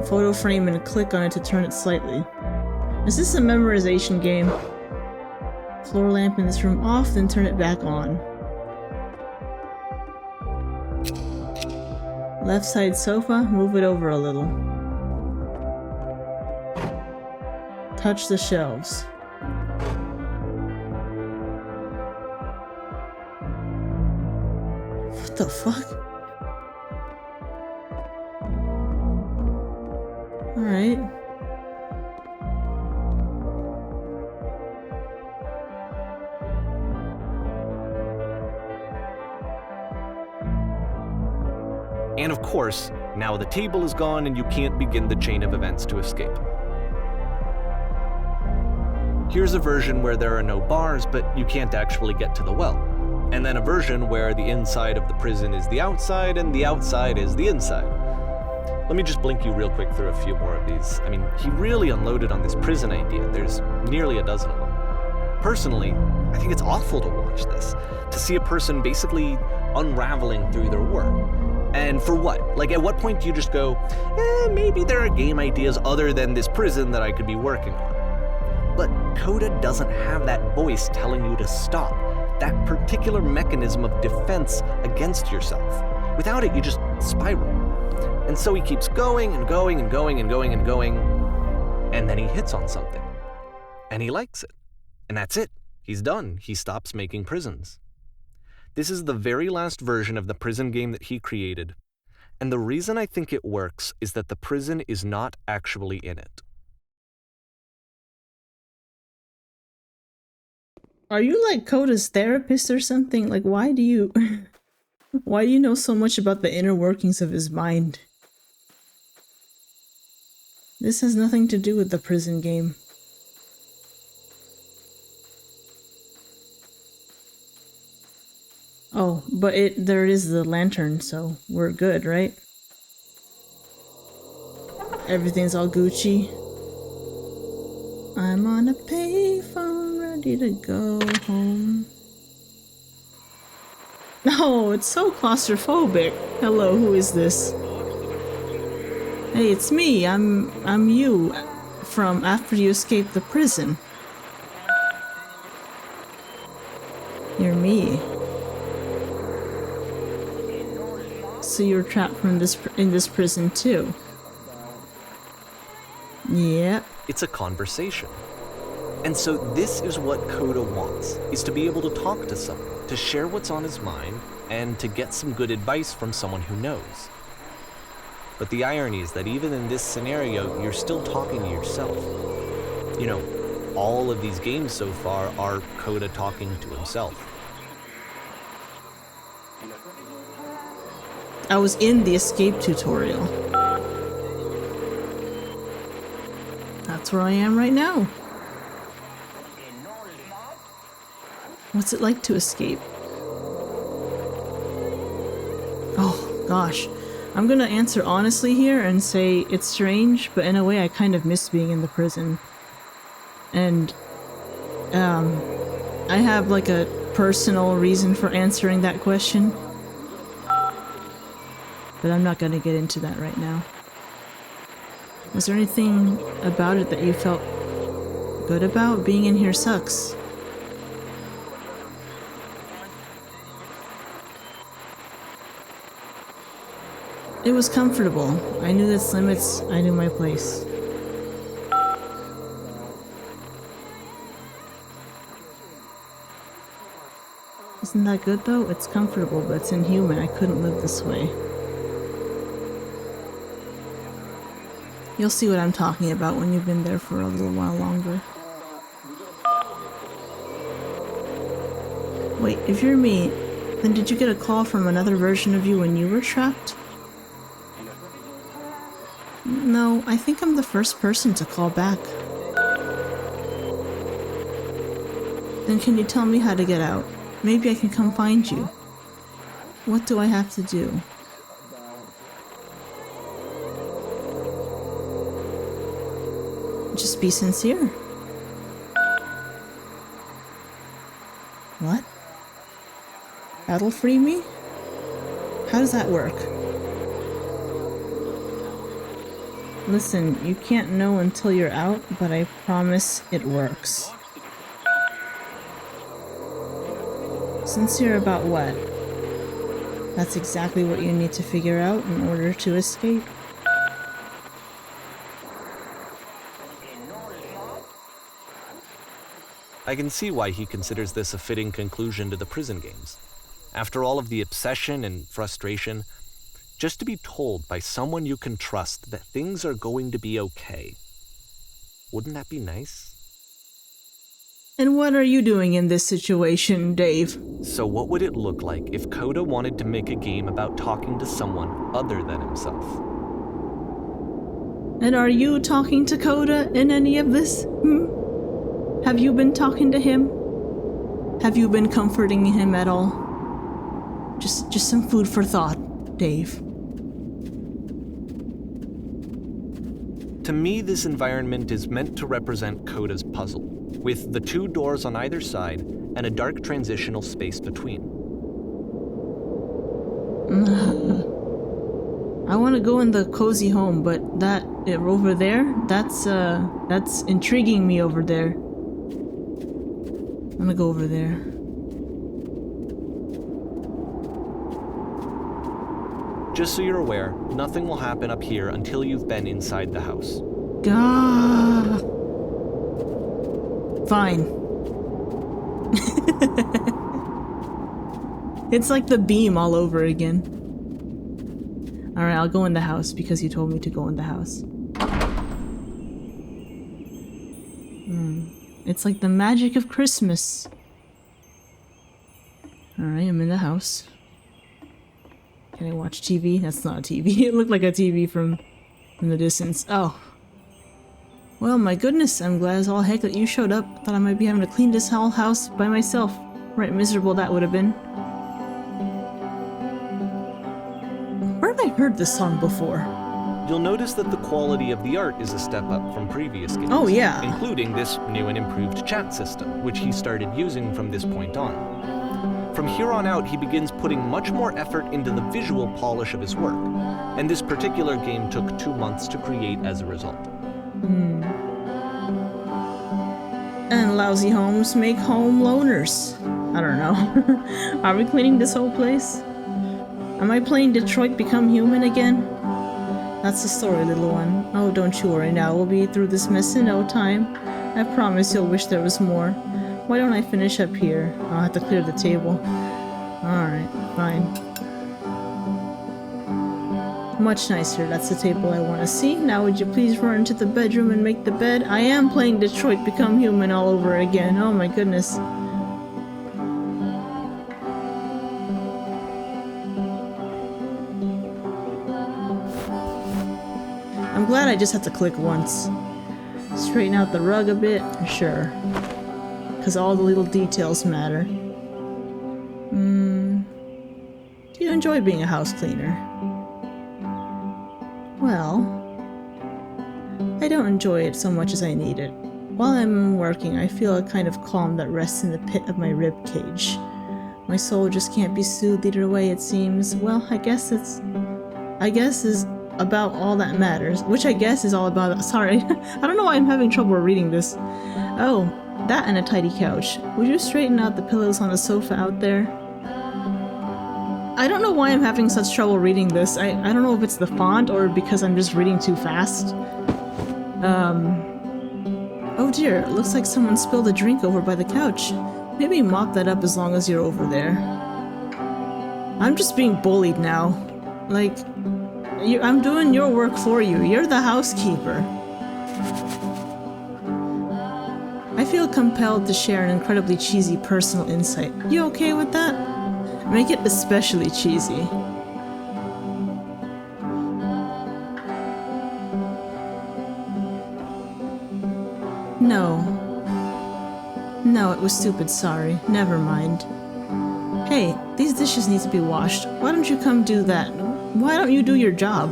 Photo frame and click on it to turn it slightly. Is this a memorization game? Floor lamp in this room off, then turn it back on. Left side sofa, move it over a little. Touch the shelves. What the fuck? Alright. And of course, now the table is gone and you can't begin the chain of events to escape. Here's a version where there are no bars, but you can't actually get to the well. And then a version where the inside of the prison is the outside and the outside is the inside. Let me just blink you real quick through a few more of these. I mean, he really unloaded on this prison idea. There's nearly a dozen of them. Personally, I think it's awful to watch this, to see a person basically unraveling through their work. And for what? Like, at what point do you just go, maybe there are game ideas other than this prison that I could be working on? But Coda doesn't have that voice telling you to stop, that particular mechanism of defense against yourself. Without it, you just spiral. And so he keeps going and going and going and going and going, and then he hits on something. And he likes it. And that's it. He's done. He stops making prisons. This is the very last version of the prison game that he created. And the reason I think it works is that the prison is not actually in it. Are you like Coda's therapist or something? Like, why do you know so much about the inner workings of his mind? This has nothing to do with the prison game. Oh, but there is the lantern, so we're good, right? Everything's all Gucci. I'm on a payphone, ready to go home. No, it's so claustrophobic. Hello, who is this? Hey, it's me. I'm you from after you escaped the prison. You're me. So you're trapped in this prison too. Yep. It's a conversation. And so this is what Coda wants, is to be able to talk to someone, to share what's on his mind, and to get some good advice from someone who knows. But the irony is that even in this scenario, you're still talking to yourself. You know, all of these games so far are Coda talking to himself. I was in the escape tutorial. That's where I am right now. What's it like to escape? Oh, gosh. I'm gonna answer honestly here and say it's strange, but in a way I kind of miss being in the prison. And, I have like a personal reason for answering that question. But I'm not gonna get into that right now. Was there anything about it that you felt good about? Being in here sucks. It was comfortable. I knew its limits, I knew my place. Isn't that good though? It's comfortable, but it's inhuman. I couldn't live this way. You'll see what I'm talking about when you've been there for a little while longer. Wait, if you're me, then did you get a call from another version of you when you were trapped? No, I think I'm the first person to call back. Then can you tell me how to get out? Maybe I can come find you. What do I have to do? Just be sincere. What? That'll free me? How does that work? Listen, you can't know until you're out, but I promise it works. Sincere about what? That's exactly what you need to figure out in order to escape. I can see why he considers this a fitting conclusion to the prison games. After all of the obsession and frustration, just to be told by someone you can trust that things are going to be okay. Wouldn't that be nice? And what are you doing in this situation, Dave? So what would it look like if Coda wanted to make a game about talking to someone other than himself? And are you talking to Coda in any of this? Have you been talking to him? Have you been comforting him at all? Just some food for thought, Dave. To me, this environment is meant to represent Coda's puzzle, with the two doors on either side and a dark transitional space between. I want to go in the cozy home, but that over there, that's intriguing me over there. I'm gonna go over there. Just so you're aware, nothing will happen up here until you've been inside the house. Gah. Fine. It's like the beam all over again. Alright, I'll go in the house because you told me to go in the house. It's like the magic of Christmas. Alright, I'm in the house. Can I watch TV? That's not a TV. It looked like a TV from the distance. Oh. Well, my goodness, I'm glad as all heck that you showed up. Thought I might be having to clean this whole house by myself. Right miserable that would have been. Where have I heard this song before? You'll notice that the quality of the art is a step up from previous games. Oh, yeah. Including this new and improved chat system, which he started using from this point on. From here on out, he begins putting much more effort into the visual polish of his work, and this particular game took 2 months to create as a result. And lousy homes make home loners. I don't know. Are we cleaning this whole place? Am I playing Detroit Become Human again? That's the story, little one. Oh, don't you worry now. We'll be through this mess in no time. I promise you'll wish there was more. Why don't I finish up here? I'll have to clear the table. Alright, fine. Much nicer. That's the table I want to see. Now would you please run into the bedroom and make the bed? I am playing Detroit Become Human all over again. Oh my goodness. I'm glad I just had to click once. Straighten out the rug a bit? Sure. Because all the little details matter. Do you enjoy being a house cleaner? Well, I don't enjoy it so much as I need it. While I'm working, I feel a kind of calm that rests in the pit of my rib cage. My soul just can't be soothed either way, it seems. Well, I guess is about all that matters. Which I guess is all about... Sorry, I don't know why I'm having trouble reading this. Oh, that and a tidy couch. Would you straighten out the pillows on the sofa out there? I don't know why I'm having such trouble reading this. I don't know if it's the font or because I'm just reading too fast. Oh dear, it looks like someone spilled a drink over by the couch. Maybe mop that up as long as you're over there. I'm just being bullied now. Like, I'm doing your work for you. You're the housekeeper. I feel compelled to share an incredibly cheesy personal insight. You okay with that? Make it especially cheesy. No, it was stupid, sorry. Never mind. Hey, these dishes need to be washed. Why don't you come do that? Why don't you do your job?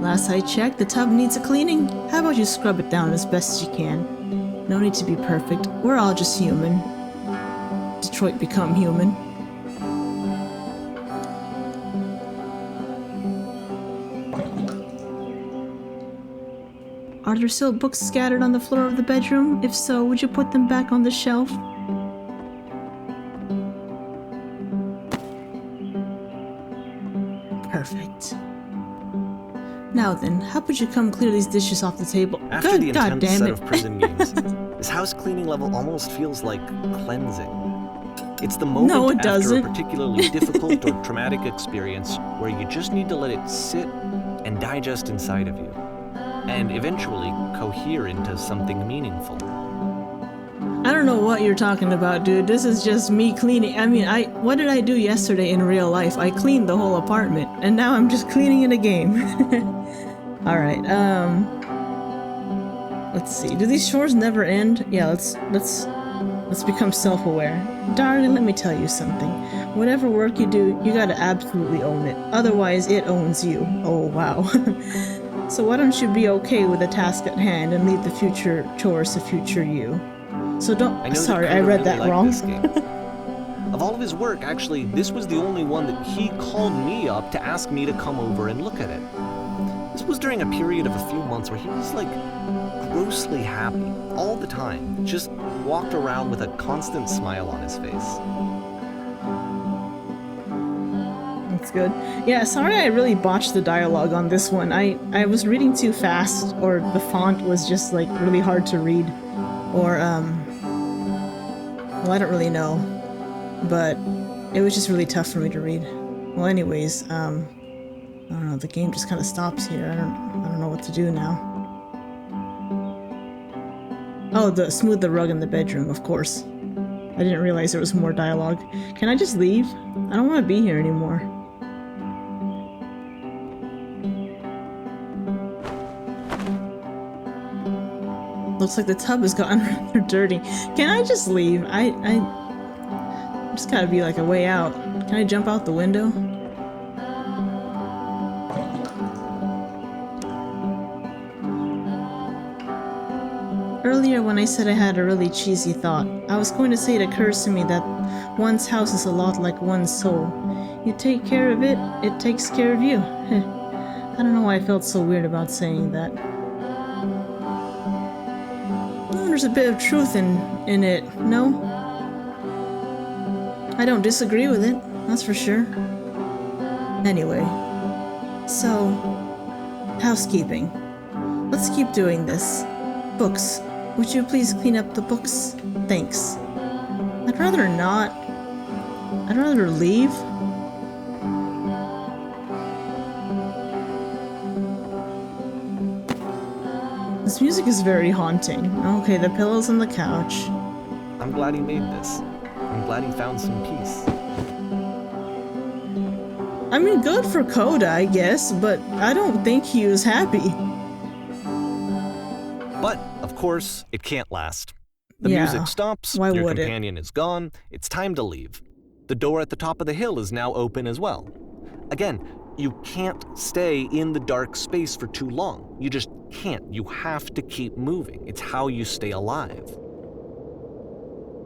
Last I checked, the tub needs a cleaning. How about you scrub it down as best as you can? No need to be perfect. We're all just human. Detroit Become Human. Are there still books scattered on the floor of the bedroom? If so, would you put them back on the shelf? Perfect. Now then, how about you come clear these dishes off the table? After the God intense damn set it. of prison games, this house cleaning level almost feels like cleansing. It's the moment No, it after doesn't. a particularly difficult or traumatic experience where you just need to let it sit and digest inside of you, and eventually cohere into something meaningful. I don't know what you're talking about, dude. This is just me cleaning. I mean, what did I do yesterday in real life? I cleaned the whole apartment, and now I'm just cleaning in a game. Alright, let's see. Do these chores never end? Yeah, let's become self-aware. Darling, let me tell you something. Whatever work you do, you gotta absolutely own it. Otherwise, it owns you. Oh, wow. So why don't you be okay with the task at hand and leave the future chores to future you? So don't... Sorry, I read that wrong. This game. Of all of his work, actually, this was the only one that he called me up to ask me to come over and look at it. This was during a period of a few months where he was, like, grossly happy all the time. Just walked around with a constant smile on his face. That's good. Yeah, sorry I really botched the dialogue on this one. I was reading too fast, or the font was just, like, really hard to read. Or, well, I don't really know. But it was just really tough for me to read. Well, anyways, I don't know, the game just kind of stops here. I don't know what to do now. Oh, smooth the rug in the bedroom, of course. I didn't realize there was more dialogue. Can I just leave? I don't want to be here anymore. Looks like the tub has gotten rather dirty. Can I just leave? I just gotta be like a way out. Can I jump out the window? Earlier when I said I had a really cheesy thought, I was going to say it occurs to me that one's house is a lot like one's soul. You take care of it, it takes care of you. I don't know why I felt so weird about saying that. Well, there's a bit of truth in it, no? I don't disagree with it, that's for sure. Anyway, so, housekeeping. Let's keep doing this. Books. Would you please clean up the books? Thanks. I'd rather not. I'd rather leave. This music is very haunting. Okay, the pillow's on the couch. I'm glad he made this. I'm glad he found some peace. I mean, good for Coda, I guess, but I don't think he was happy. But, of course, it can't last. The Yeah, music stops, why your would it? companion is gone, it's time to leave. The door at the top of the hill is now open as well. Again, you can't stay in the dark space for too long. You just can't. You have to keep moving. It's how you stay alive.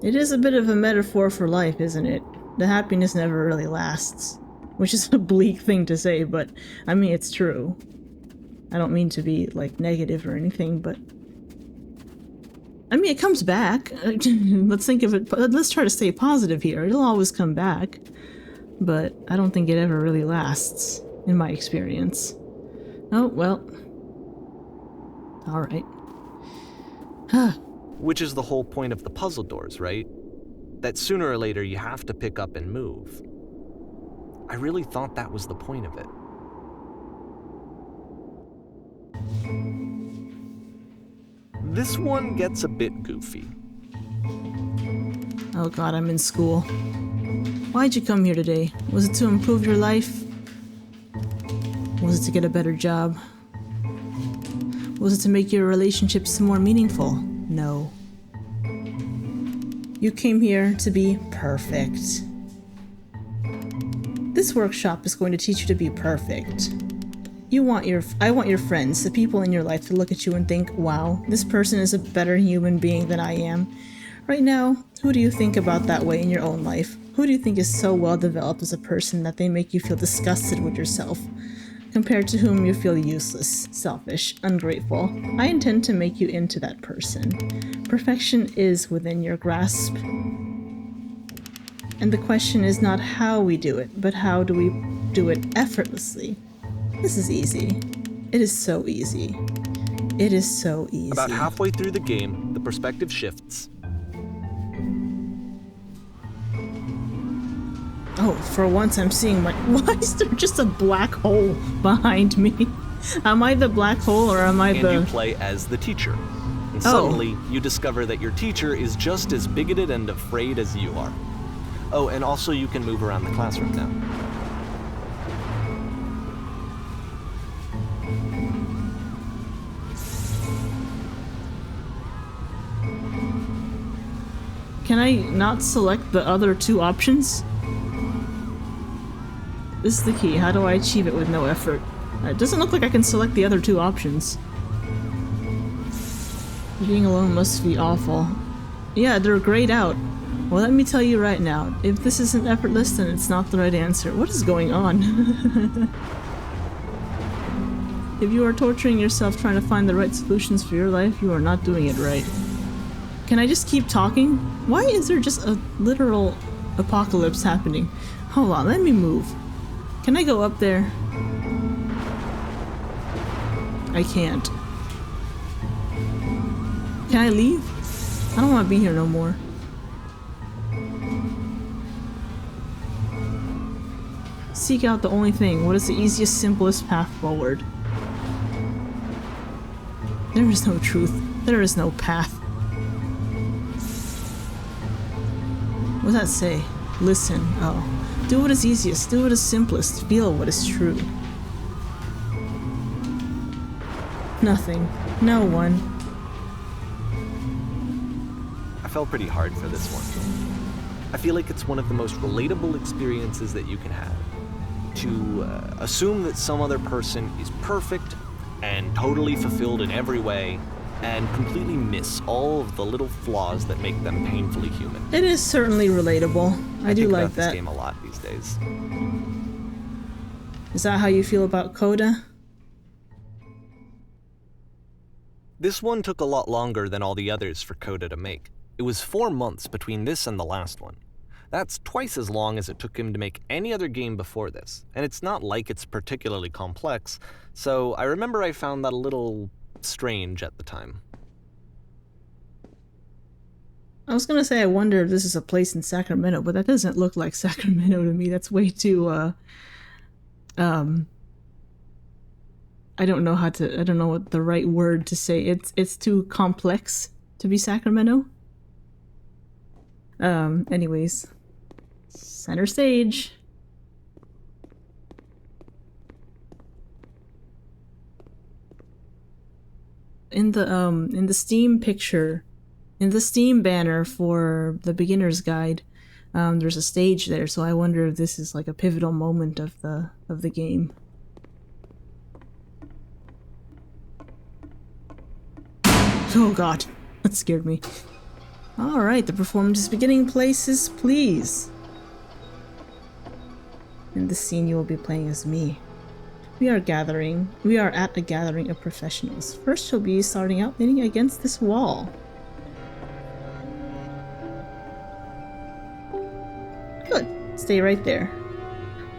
It is a bit of a metaphor for life, isn't it? The happiness never really lasts. Which is a bleak thing to say, but I mean, it's true. I don't mean to be, like, negative or anything, but I mean, it comes back. Let's think of it. Let's try to stay positive here. It'll always come back. But I don't think it ever really lasts, in my experience. Oh, well. Alright. Which is the whole point of the puzzle doors, right? That sooner or later you have to pick up and move. I really thought that was the point of it. This one gets a bit goofy. Oh god, I'm in school. Why'd you come here today? Was it to improve your life? Was it to get a better job? Was it to make your relationships more meaningful? No. You came here to be perfect. This workshop is going to teach you to be perfect. I want your friends, the people in your life, to look at you and think, wow, this person is a better human being than I am. Right now, who do you think about that way in your own life? Who do you think is so well developed as a person that they make you feel disgusted with yourself? Compared to whom you feel useless, selfish, ungrateful. I intend to make you into that person. Perfection is within your grasp. And the question is not how we do it, but how do we do it effortlessly? This is easy. It is so easy. It is so easy. About halfway through the game, the perspective shifts. Oh, for once I'm seeing my... Why is there just a black hole behind me? Am I the black hole or am I And the... you play as the teacher. And Oh. suddenly, you discover that your teacher is just as bigoted and afraid as you are. Oh, and also you can move around the classroom now. Can I not select the other two options? This is the key. How do I achieve it with no effort? It doesn't look like I can select the other two options. Being alone must be awful. Yeah, they're grayed out. Well, let me tell you right now, if this isn't effortless, then it's not the right answer. What is going on? If you are torturing yourself trying to find the right solutions for your life, you are not doing it right. Can I just keep talking? Why is there just a literal apocalypse happening? Hold on, let me move. Can I go up there? I can't. Can I leave? I don't want to be here no more. Seek out the only thing. What is the easiest, simplest path forward? There is no truth. There is no path. What does that say? Listen. Oh. Do what is easiest. Do what is simplest. Feel what is true. Nothing. No one. I felt pretty hard for this one. I feel like it's one of the most relatable experiences that you can have. To assume that some other person is perfect and totally fulfilled in every way, and completely miss all of the little flaws that make them painfully human. It is certainly relatable. I do think like about that. this game a lot these days. Is that how you feel about Coda? This one took a lot longer than all the others for Coda to make. It was 4 months between this and the last one. That's twice as long as it took him to make any other game before this, and it's not like it's particularly complex, so I remember I found that a little strange at the time. I was gonna say I wonder if this is a place in Sacramento, but that doesn't look like Sacramento to me. That's way too, I don't know I don't know what the right word to say. It's too complex to be Sacramento. Anyways. Center stage. In the Steam picture, in the Steam banner for the beginner's guide, there's a stage there, so I wonder if this is like a pivotal moment of the game. Oh god, that scared me. Alright, the performance is beginning. Places, please. In this scene, you will be playing as me. We are at a gathering of professionals. First, you'll be starting out leaning against this wall. Good. Stay right there.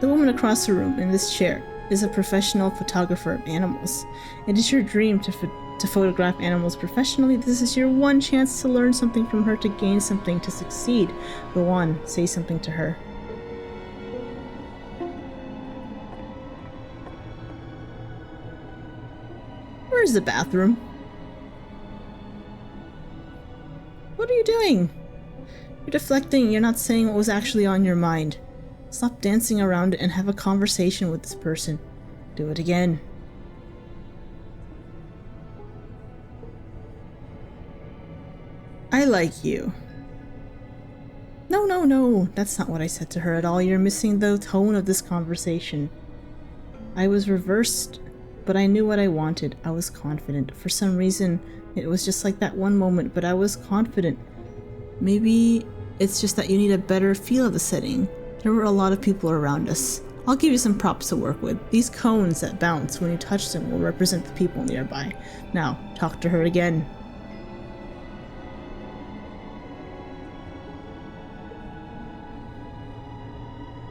The woman across the room in this chair is a professional photographer of animals. It is your dream to photograph animals professionally. This is your one chance to learn something from her, to gain something, to succeed. Go on, say something to her. Where's the bathroom? What are you doing? You're deflecting, you're not saying what was actually on your mind. Stop dancing around it and have a conversation with this person. Do it again. I like you. No, that's not what I said to her at all. You're missing the tone of this conversation. I was reversed, but I knew what I wanted. I was confident. For some reason, it was just like that one moment, but I was confident. Maybe it's just that you need a better feel of the setting. There were a lot of people around us. I'll give you some props to work with. These cones that bounce when you touch them will represent the people nearby. Now, talk to her again.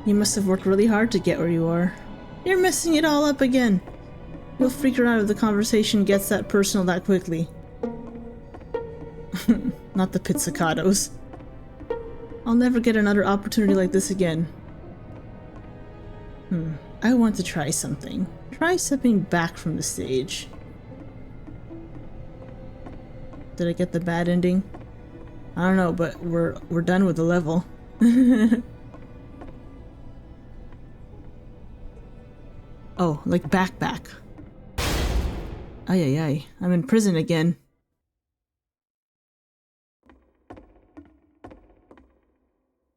You must have worked really hard to get where you are. You're messing it all up again. You'll freak her out if the conversation gets that personal that quickly. Not the pizzicatos. I'll never get another opportunity like this again. I want to try something. Try stepping back from the stage. Did I get the bad ending? I don't know, but we're done with the level. Oh, like back. Ay. I'm in prison again.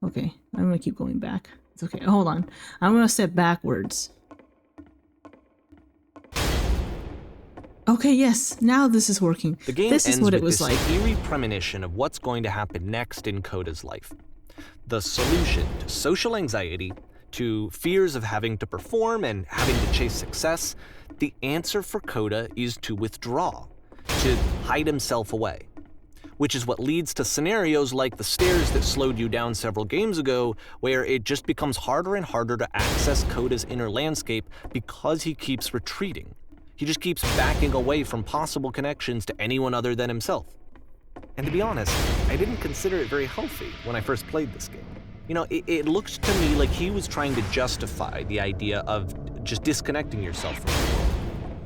Okay, I'm gonna keep going back. It's okay. Hold on. I'm gonna step backwards. Okay, yes. Now this is working. The game this ends is what with it was this like. eerie premonition of what's going to happen next in Coda's life. The solution to social anxiety, to fears of having to perform and having to chase success, the answer for Coda is to withdraw, to hide himself away. Which is what leads to scenarios like the stairs that slowed you down several games ago, where it just becomes harder and harder to access Coda's inner landscape because he keeps retreating. He just keeps backing away from possible connections to anyone other than himself. And to be honest, I didn't consider it very healthy when I first played this game. You know, it looked to me like he was trying to justify the idea of just disconnecting yourself from the world.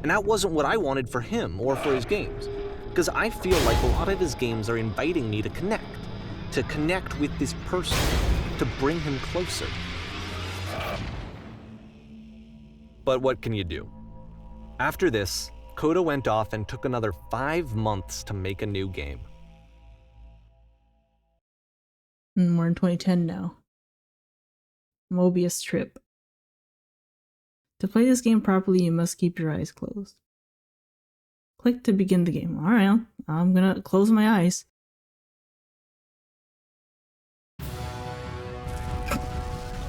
And that wasn't what I wanted for him or for his games. Because I feel like a lot of his games are inviting me to connect with this person, to bring him closer. But what can you do? After this, Coda went off and took another 5 months to make a new game. We're in 2010 now. Mobius Trip. To play this game properly, you must keep your eyes closed. Click to begin the game. Alright, I'm gonna close my eyes.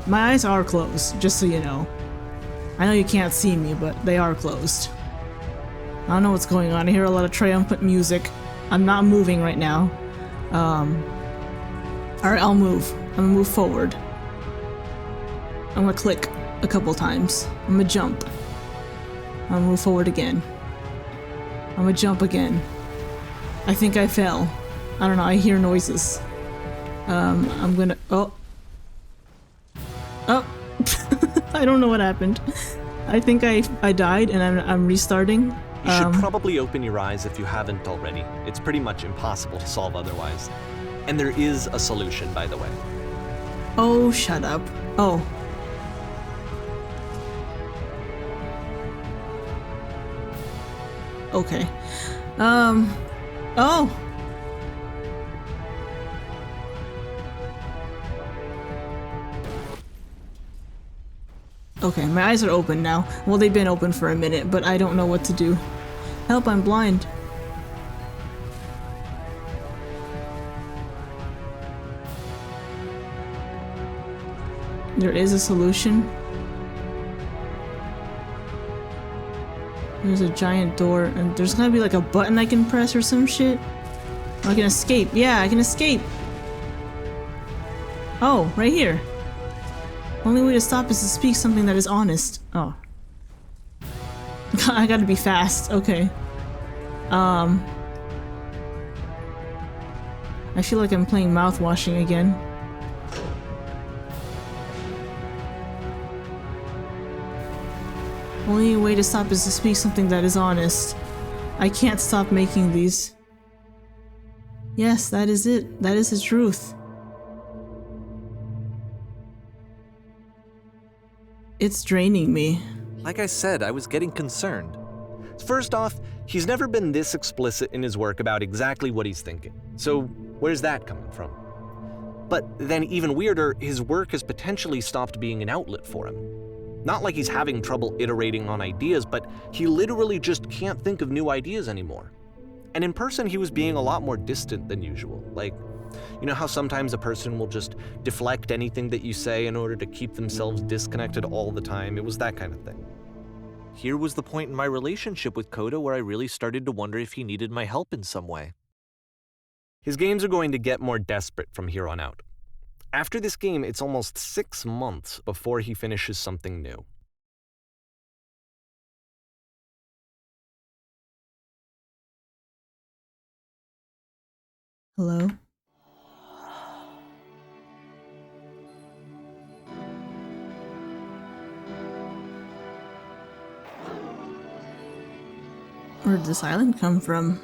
My eyes are closed, just so you know. I know you can't see me, but they are closed. I don't know what's going on. I hear a lot of triumphant music. I'm not moving right now. Alright, I'll move. I'm gonna move forward. I'm gonna click a couple times. I'm gonna jump. I'm gonna move forward again. I'm gonna jump again. I think I fell. I don't know, I hear noises. I'm gonna... Oh. I don't know what happened. I think I died and I'm restarting. You should probably open your eyes if you haven't already. It's pretty much impossible to solve otherwise. And there is a solution, by the way. Oh, shut up. Oh. Okay. Oh! Okay, my eyes are open now. Well, they've been open for a minute, but I don't know what to do. Help, I'm blind. There is a solution. There's a giant door, and there's gonna be like a button I can press or some shit. Oh, I can escape. Yeah, I can escape. Oh, right here. Only way to stop is to speak something that is honest. Oh. I gotta be fast. Okay. I feel like I'm playing mouthwashing again. Only way to stop is to speak something that is honest. I can't stop making these. Yes, that is it. That is the truth. It's draining me. Like I said, I was getting concerned. First off, he's never been this explicit in his work about exactly what he's thinking. So where's that coming from? But then even weirder, his work has potentially stopped being an outlet for him. Not like he's having trouble iterating on ideas, but he literally just can't think of new ideas anymore. And in person, he was being a lot more distant than usual. Like, you know how sometimes a person will just deflect anything that you say in order to keep themselves disconnected all the time? It was that kind of thing. Here was the point in my relationship with Coda where I really started to wonder if he needed my help in some way. His games are going to get more desperate from here on out. After this game, it's almost 6 months before he finishes something new. Hello? Where did this island come from?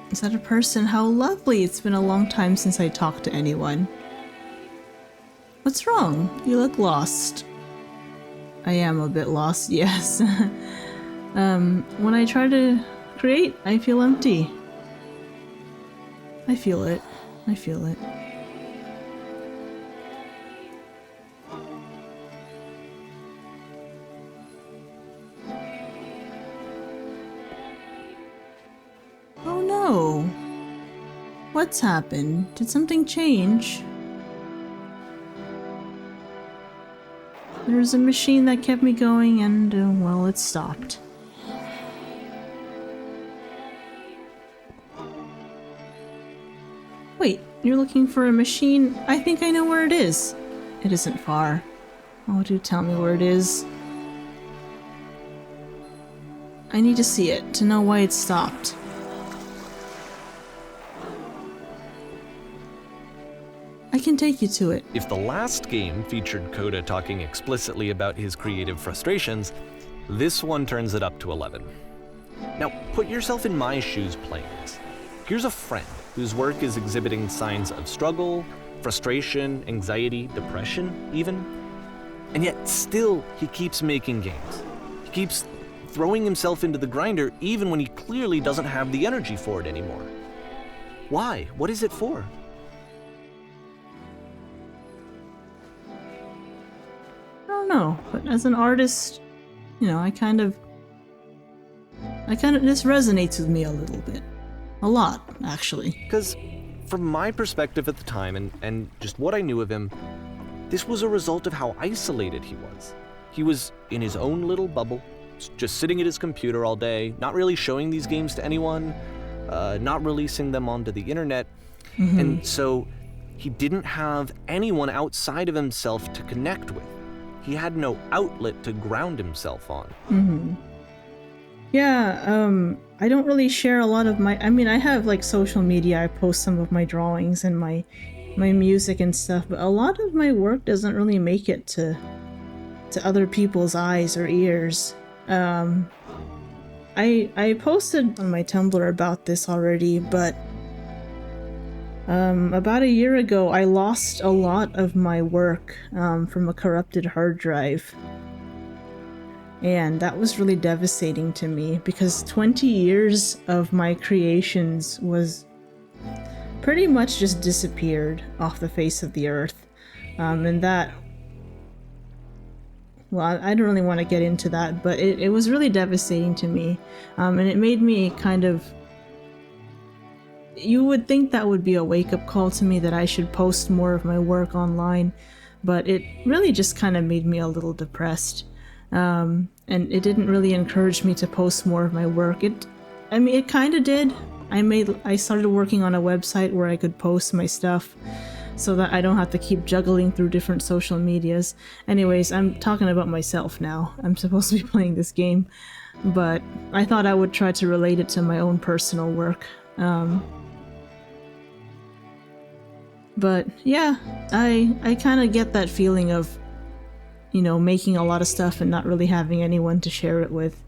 Is that a person? How lovely! It's been a long time since I talked to anyone. What's wrong? You look lost. I am a bit lost, yes. When I try to create, I feel empty. I feel it. I feel it. Oh no! What's happened? Did something change? There's a machine that kept me going and, well, it stopped. Wait, you're looking for a machine? I think I know where it is. It isn't far. Oh, do tell me where it is. I need to see it to know why it stopped. I can take you to it. If the last game featured Coda talking explicitly about his creative frustrations, this one turns it up to 11. Now, put yourself in my shoes playing this. Here's a friend whose work is exhibiting signs of struggle, frustration, anxiety, depression, even. And yet, still, he keeps making games. He keeps throwing himself into the grinder even when he clearly doesn't have the energy for it anymore. Why? What is it for? I don't know, but as an artist, you know, this resonates with me a little bit. A lot, actually. Because from my perspective at the time and just what I knew of him, this was a result of how isolated he was. He was in his own little bubble, just sitting at his computer all day, not really showing these games to anyone, not releasing them onto the internet. Mm-hmm. And so he didn't have anyone outside of himself to connect with. He had no outlet to ground himself on. Mm-hmm. Yeah, I don't really share a lot of my, I mean, I have like social media, I post some of my drawings and my music and stuff, but a lot of my work doesn't really make it to other people's eyes or ears. I posted on my Tumblr about this already, but about a year ago I lost a lot of my work from a corrupted hard drive. And that was really devastating to me because 20 years of my creations was pretty much just disappeared off the face of the earth. And that, well, I don't really want to get into that, but it was really devastating to me. And it made me kind of... You would think that would be a wake-up call to me that I should post more of my work online, but it really just kind of made me a little depressed. And it didn't really encourage me to post more of my work. I mean, it kind of did. I started working on a website where I could post my stuff so that I don't have to keep juggling through different social medias. Anyways, I'm talking about myself now. I'm supposed to be playing this game, but I thought I would try to relate it to my own personal work. But yeah, I kind of get that feeling of, you know, making a lot of stuff and not really having anyone to share it with.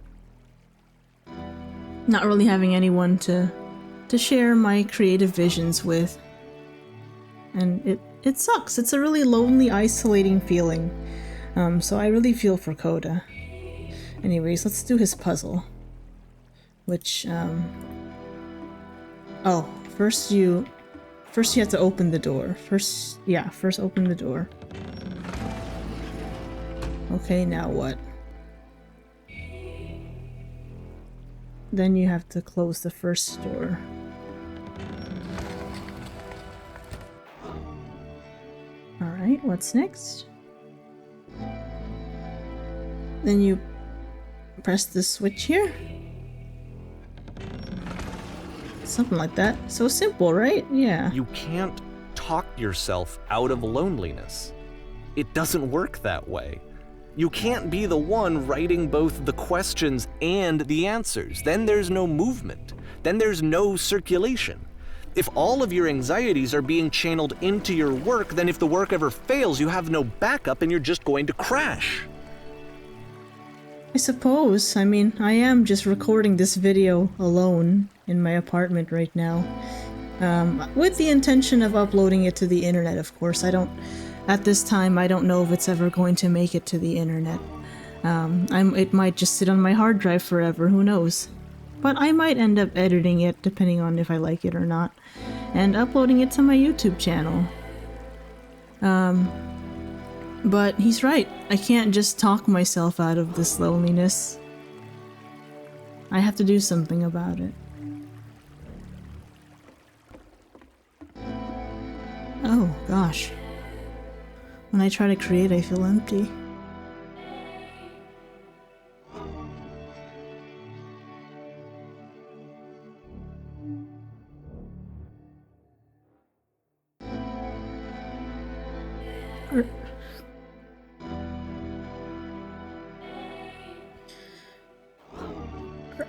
Not really having anyone to share my creative visions with. And it sucks. It's a really lonely, isolating feeling. So I really feel for Coda. Anyways, let's do his puzzle. Which, oh, first you have to open the door. First open the door. Okay, now what? Then you have to close the first door. Alright, what's next? Then you press the switch here? Something like that. So simple, right? Yeah. You can't talk yourself out of loneliness. It doesn't work that way. You can't be the one writing both the questions and the answers. Then there's no movement. Then there's no circulation. If all of your anxieties are being channeled into your work, then if the work ever fails, you have no backup and you're just going to crash. I suppose. I mean, I am just recording this video alone in my apartment right now. With the intention of uploading it to the internet, of course. At this time, I don't know if it's ever going to make it to the internet. It might just sit on my hard drive forever, who knows. But I might end up editing it, depending on if I like it or not, and uploading it to my YouTube channel. But he's right. I can't just talk myself out of this loneliness. I have to do something about it. Oh, gosh. When I try to create, I feel empty.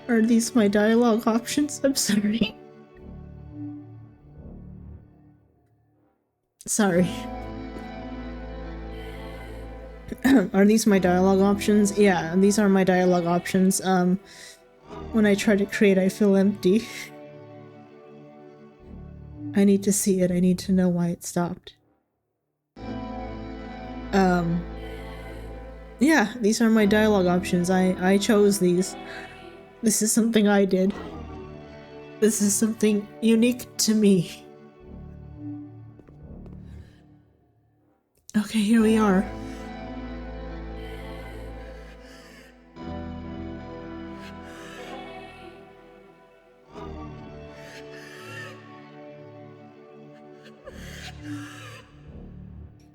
Are these my dialogue options? I'm sorry. Sorry. Are these my dialogue options? Yeah, these are my dialogue options. When I try to create, I feel empty. I need to see it. I need to know why it stopped. Yeah, these are my dialogue options. I chose these. This is something I did. This is something unique to me. Okay, here we are.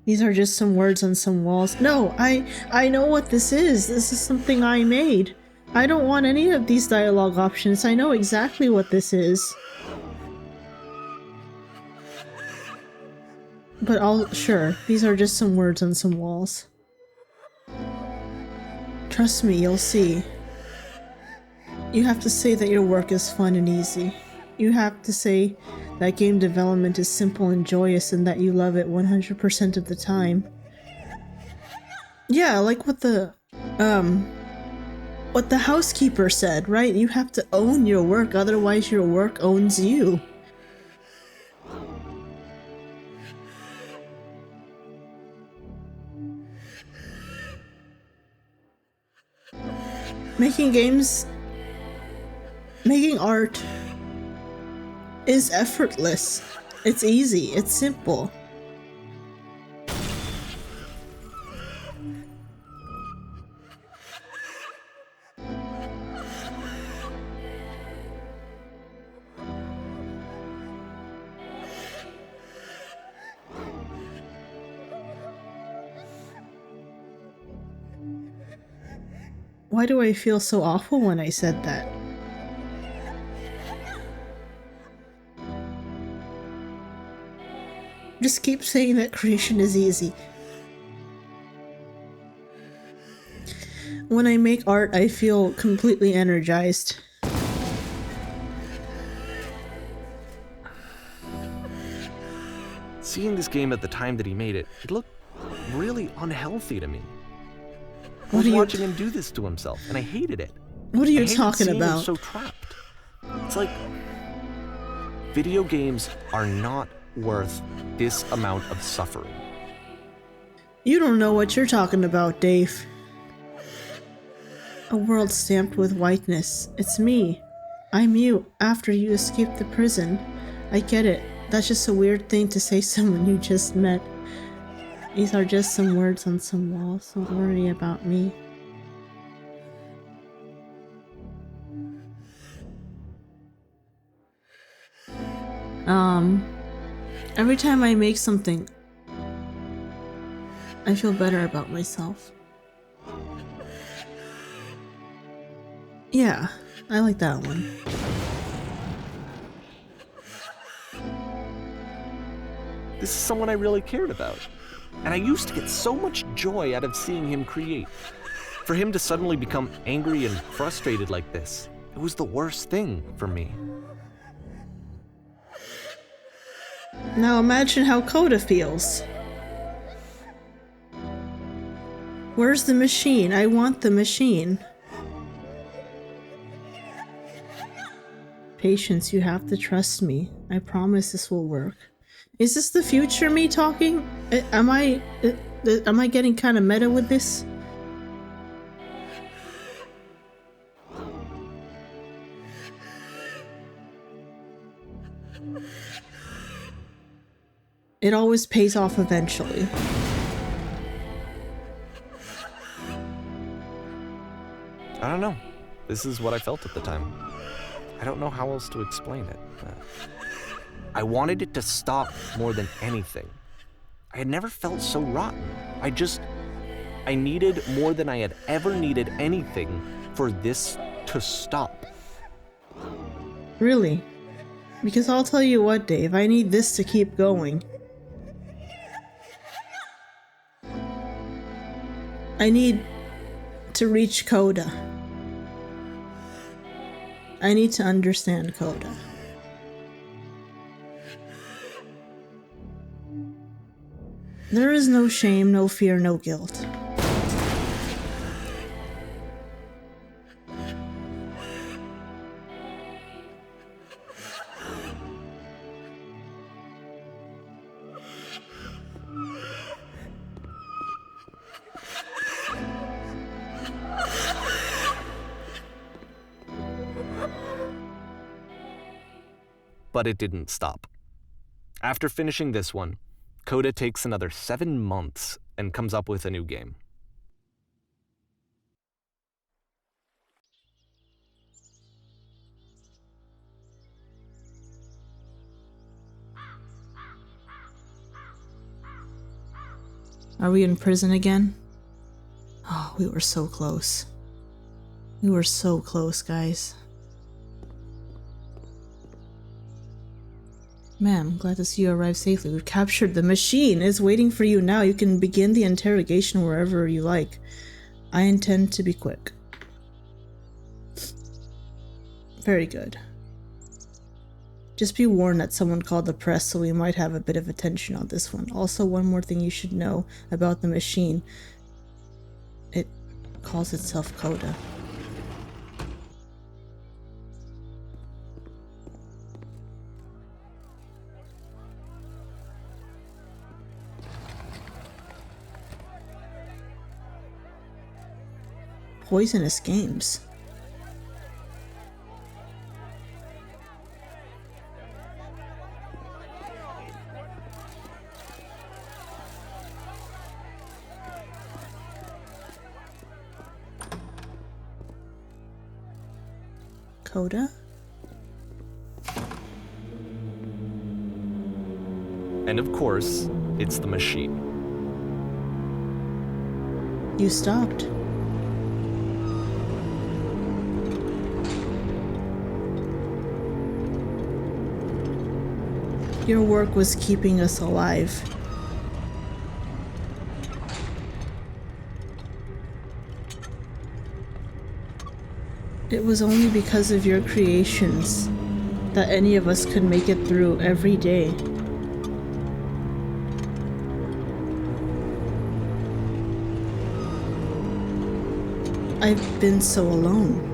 These are just some words on some walls. No, I know what this is. This is something I made. I don't want any of these dialogue options. I know exactly what this is. But sure, these are just some words on some walls. Trust me, you'll see. You have to say that your work is fun and easy. You have to say that game development is simple and joyous and that you love it 100% of the time. Yeah, like what the housekeeper said, right? You have to own your work, otherwise your work owns you. Making art is effortless. It's easy, it's simple. Why do I feel so awful when I said that? Just keep saying that creation is easy. When I make art, I feel completely energized. Seeing this game at the time that he made it, it looked really unhealthy to me. I What was are you watching him do this to himself, and I hated it. What are I you hated talking seeing him about? so trapped. It's like video games are not worth this amount of suffering. You don't know what you're talking about, Dave. A world stamped with whiteness. It's me. I'm you after you escaped the prison. I get it. That's just a weird thing to say to someone you just met. These are just some words on some walls. Don't worry about me. Every time I make something, I feel better about myself. Yeah, I like that one. This is someone I really cared about. And I used to get so much joy out of seeing him create. For him to suddenly become angry and frustrated like this, it was the worst thing for me. Now imagine how Coda feels. Where's the machine? I want the machine. Patience, you have to trust me. I promise this will work. Is this the future me talking? Am I getting kind of meta with this? It always pays off eventually. I don't know. This is what I felt at the time. I don't know how else to explain it. I wanted it to stop more than anything. I had never felt so rotten. I needed more than I had ever needed anything for this to stop. Really? Because I'll tell you what, Dave, I need this to keep going. I need to reach Coda. I need to understand Coda. There is no shame, no fear, no guilt. But it didn't stop. After finishing this one, Coda takes another 7 months and comes up with a new game. Are we in prison again? Oh, we were so close. We were so close, guys. Man, I'm glad to see you arrived safely. We've captured the machine. It's waiting for you now. You can begin the interrogation wherever you like. I intend to be quick. Very good. Just be warned that someone called the press, so we might have a bit of attention on this one. Also, one more thing you should know about the machine. It calls itself Coda. Poisonous games. Coda? And of course, it's the machine. You stopped. Your work was keeping us alive. It was only because of your creations that any of us could make it through every day. I've been so alone.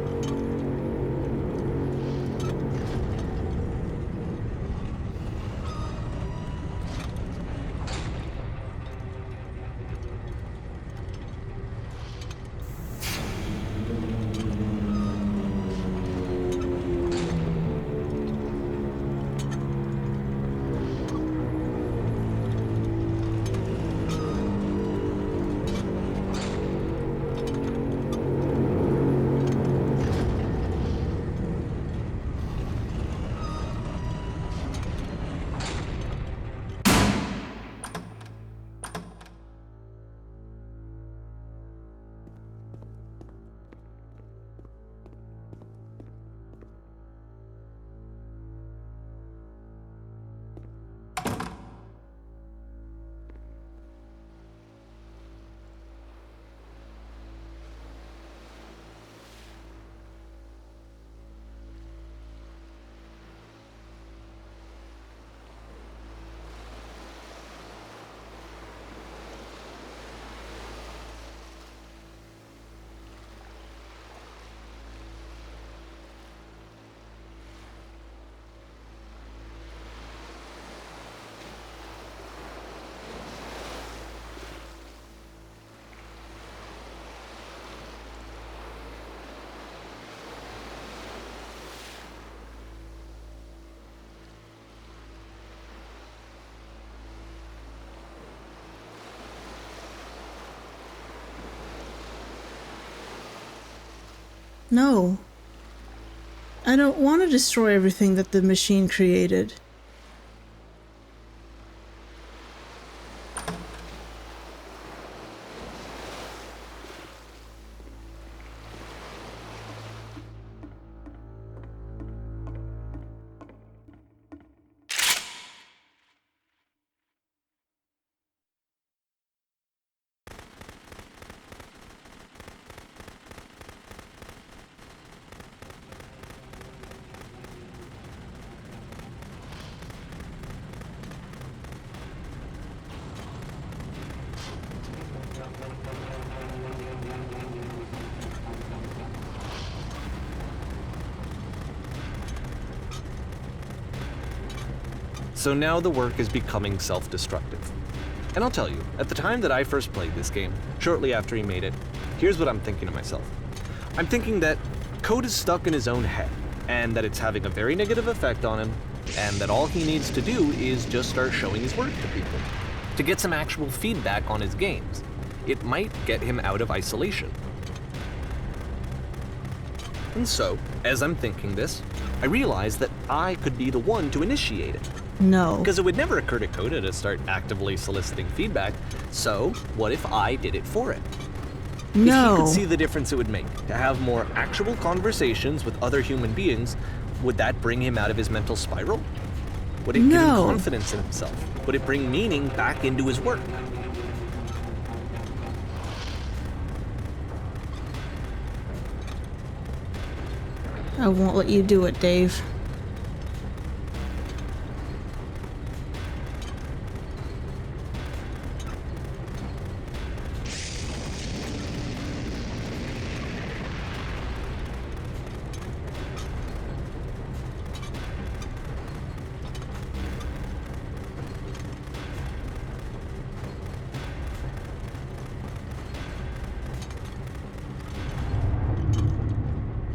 No. I don't want to destroy everything that the machine created. So now the work is becoming self-destructive. And I'll tell you, at the time that I first played this game, shortly after he made it, here's what I'm thinking to myself. I'm thinking that Code is stuck in his own head, and that it's having a very negative effect on him, and that all he needs to do is just start showing his work to people, to get some actual feedback on his games. It might get him out of isolation. And so, as I'm thinking this, I realize that I could be the one to initiate it. No. Because it would never occur to Coda to start actively soliciting feedback, so what if I did it for him? No. If he could see the difference it would make to have more actual conversations with other human beings, would that bring him out of his mental spiral? Would it give him confidence in himself? Would it bring meaning back into his work? I won't let you do it, Dave.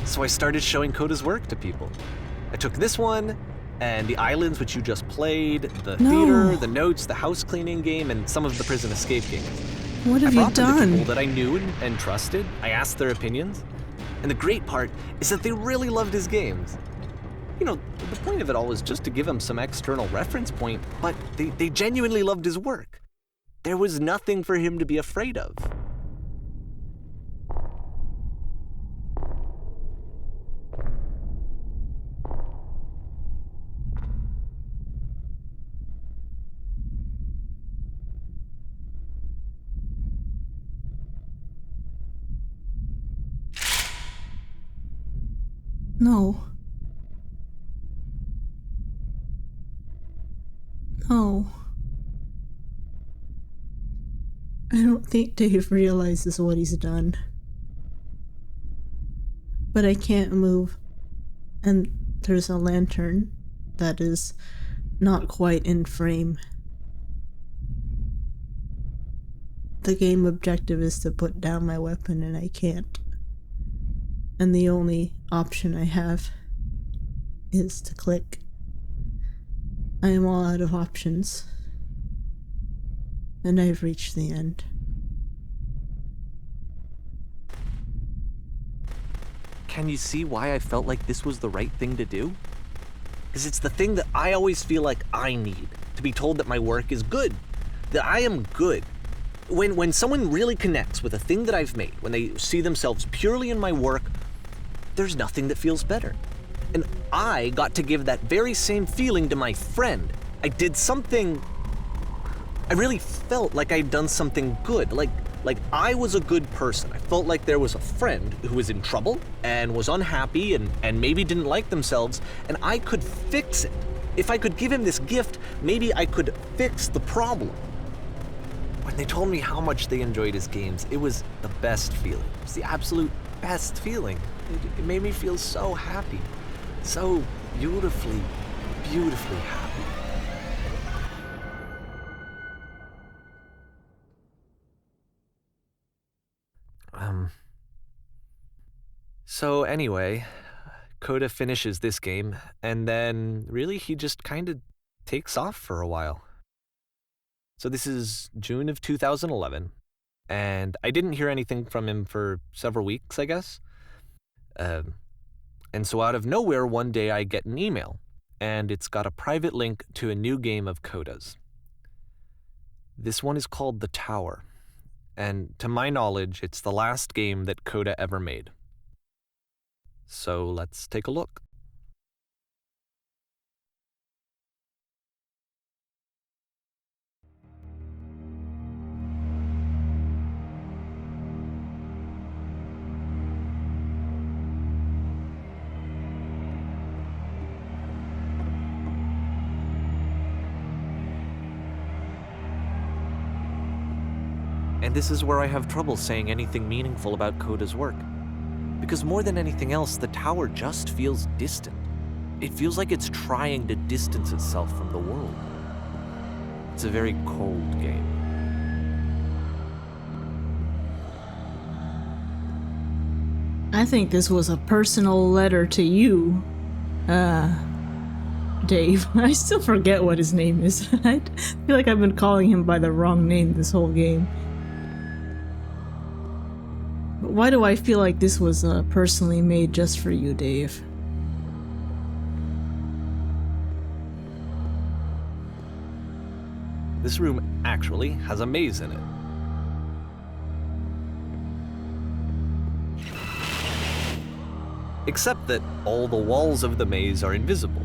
So I started showing Coda's work to people. I took this one, and the islands which you just played, the theater, the notes, the house cleaning game, and some of the prison escape games. What have I you brought them to people done? that I knew and trusted. I asked their opinions. And the great part is that they really loved his games. You know, the point of it all was just to give him some external reference point, but they genuinely loved his work. There was nothing for him to be afraid of. No. No. I don't think Dave realizes what he's done. But I can't move. And there's a lantern that is not quite in frame. The game objective is to put down my weapon and I can't. And the only option I have is to click. I am all out of options. And I've reached the end. Can you see why I felt like this was the right thing to do? Because it's the thing that I always feel like I need, to be told that my work is good, that I am good. When someone really connects with a thing that I've made, when they see themselves purely in my work, there's nothing that feels better. And I got to give that very same feeling to my friend. I did something, I really felt like I'd done something good, like I was a good person. I felt like there was a friend who was in trouble and was unhappy and maybe didn't like themselves, and I could fix it. If I could give him this gift, maybe I could fix the problem. When they told me how much they enjoyed his games, it was the best feeling. It was the absolute best feeling. It made me feel so happy. So beautifully, beautifully happy. So anyway, Coda finishes this game, and then really he just kind of takes off for a while. So this is June of 2011, and I didn't hear anything from him for several weeks, I guess. And so out of nowhere, one day I get an email, and it's got a private link to a new game of Coda's. This one is called The Tower, and to my knowledge, it's the last game that Coda ever made. So let's take a look. And this is where I have trouble saying anything meaningful about Coda's work. Because more than anything else, the tower just feels distant. It feels like it's trying to distance itself from the world. It's a very cold game. I think this was a personal letter to you. Dave. I still forget what his name is. I feel like I've been calling him by the wrong name this whole game. But why do I feel like this was personally made just for you, Dave? This room actually has a maze in it. Except that all the walls of the maze are invisible.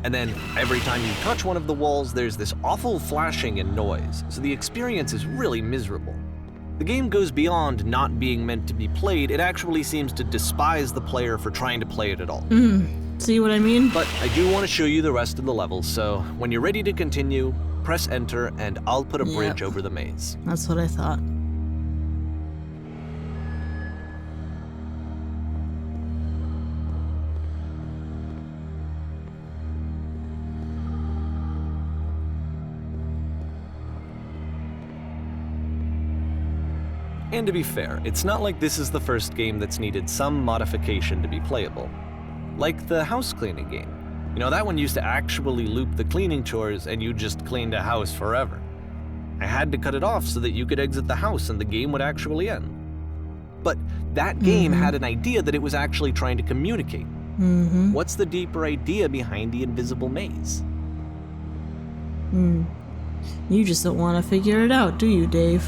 And then every time you touch one of the walls, there's this awful flashing and noise, so the experience is really miserable. The game goes beyond not being meant to be played, it actually seems to despise the player for trying to play it at all. See what I mean? But I do want to show you the rest of the levels, so when you're ready to continue, press enter and I'll put a bridge over the maze. That's what I thought. And to be fair, it's not like this is the first game that's needed some modification to be playable. Like the house cleaning game. You know, that one used to actually loop the cleaning chores and you just cleaned a house forever. I had to cut it off so that you could exit the house and the game would actually end. But that game had an idea that it was actually trying to communicate. What's the deeper idea behind the invisible maze? You just don't want to figure it out, do you, Dave?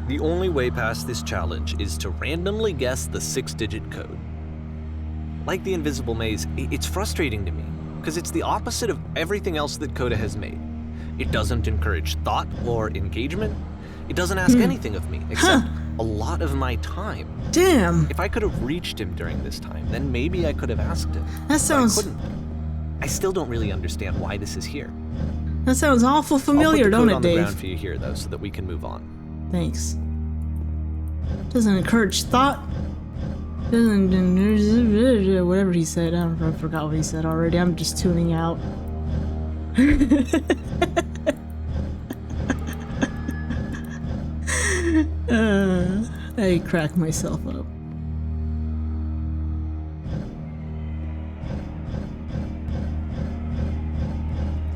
The only way past this challenge is to randomly guess the 6-digit code. Like the invisible maze, it's frustrating to me, because it's the opposite of everything else that Coda has made. It doesn't encourage thought or engagement. It doesn't ask anything of me, except a lot of my time. Damn! If I could have reached him during this time, then maybe I could have asked him. That sounds... But I couldn't. I still don't really understand why this is here. That sounds awful familiar, I'll put the don't code it, on the Dave? ground for you here, though, so that we can move on. Thanks. Doesn't encourage thought. Doesn't... whatever he said. I forgot what he said already. I'm just tuning out. I cracked myself up.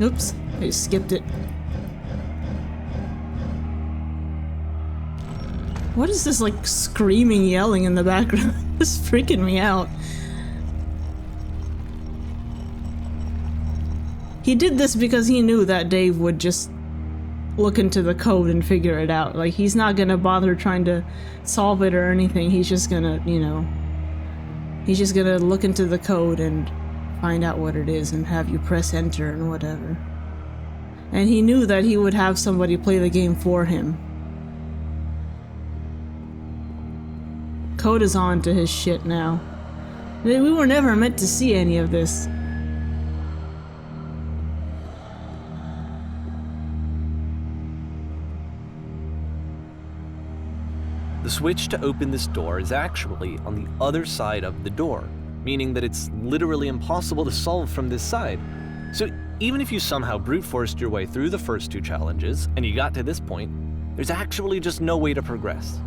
Oops, I skipped it. What is this, like, screaming, yelling in the background? It's freaking me out. He did this because he knew that Dave would just look into the code and figure it out. Like, he's not gonna bother trying to solve it or anything. He's just gonna, you know, he's just gonna look into the code and find out what it is and have you press enter and whatever. And he knew that he would have somebody play the game for him. Coda's on to his shit now. We were never meant to see any of this. The switch to open this door is actually on the other side of the door, meaning that it's literally impossible to solve from this side. So even if you somehow brute forced your way through the first 2 challenges and you got to this point, there's actually just no way to progress.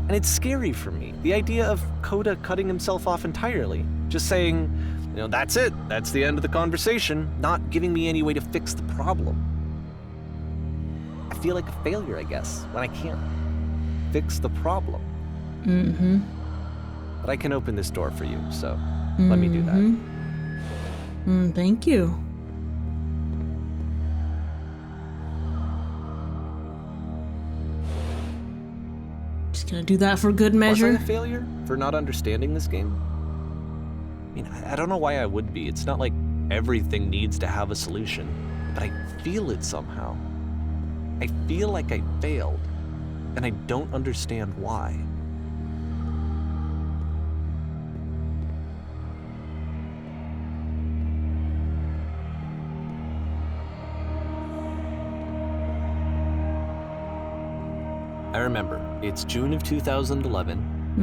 And it's scary for me, the idea of Coda cutting himself off entirely, just saying, you know, that's it, that's the end of the conversation, not giving me any way to fix the problem. I feel like a failure, I guess, when I can't fix the problem. But I can open this door for you, so let me do that. Thank you. Just gonna do that for good measure. Was I a failure for not understanding this game? I mean, I don't know why I would be. It's not like everything needs to have a solution, but I feel it somehow. I feel like I failed, and I don't understand why. I remember, it's June of 2011.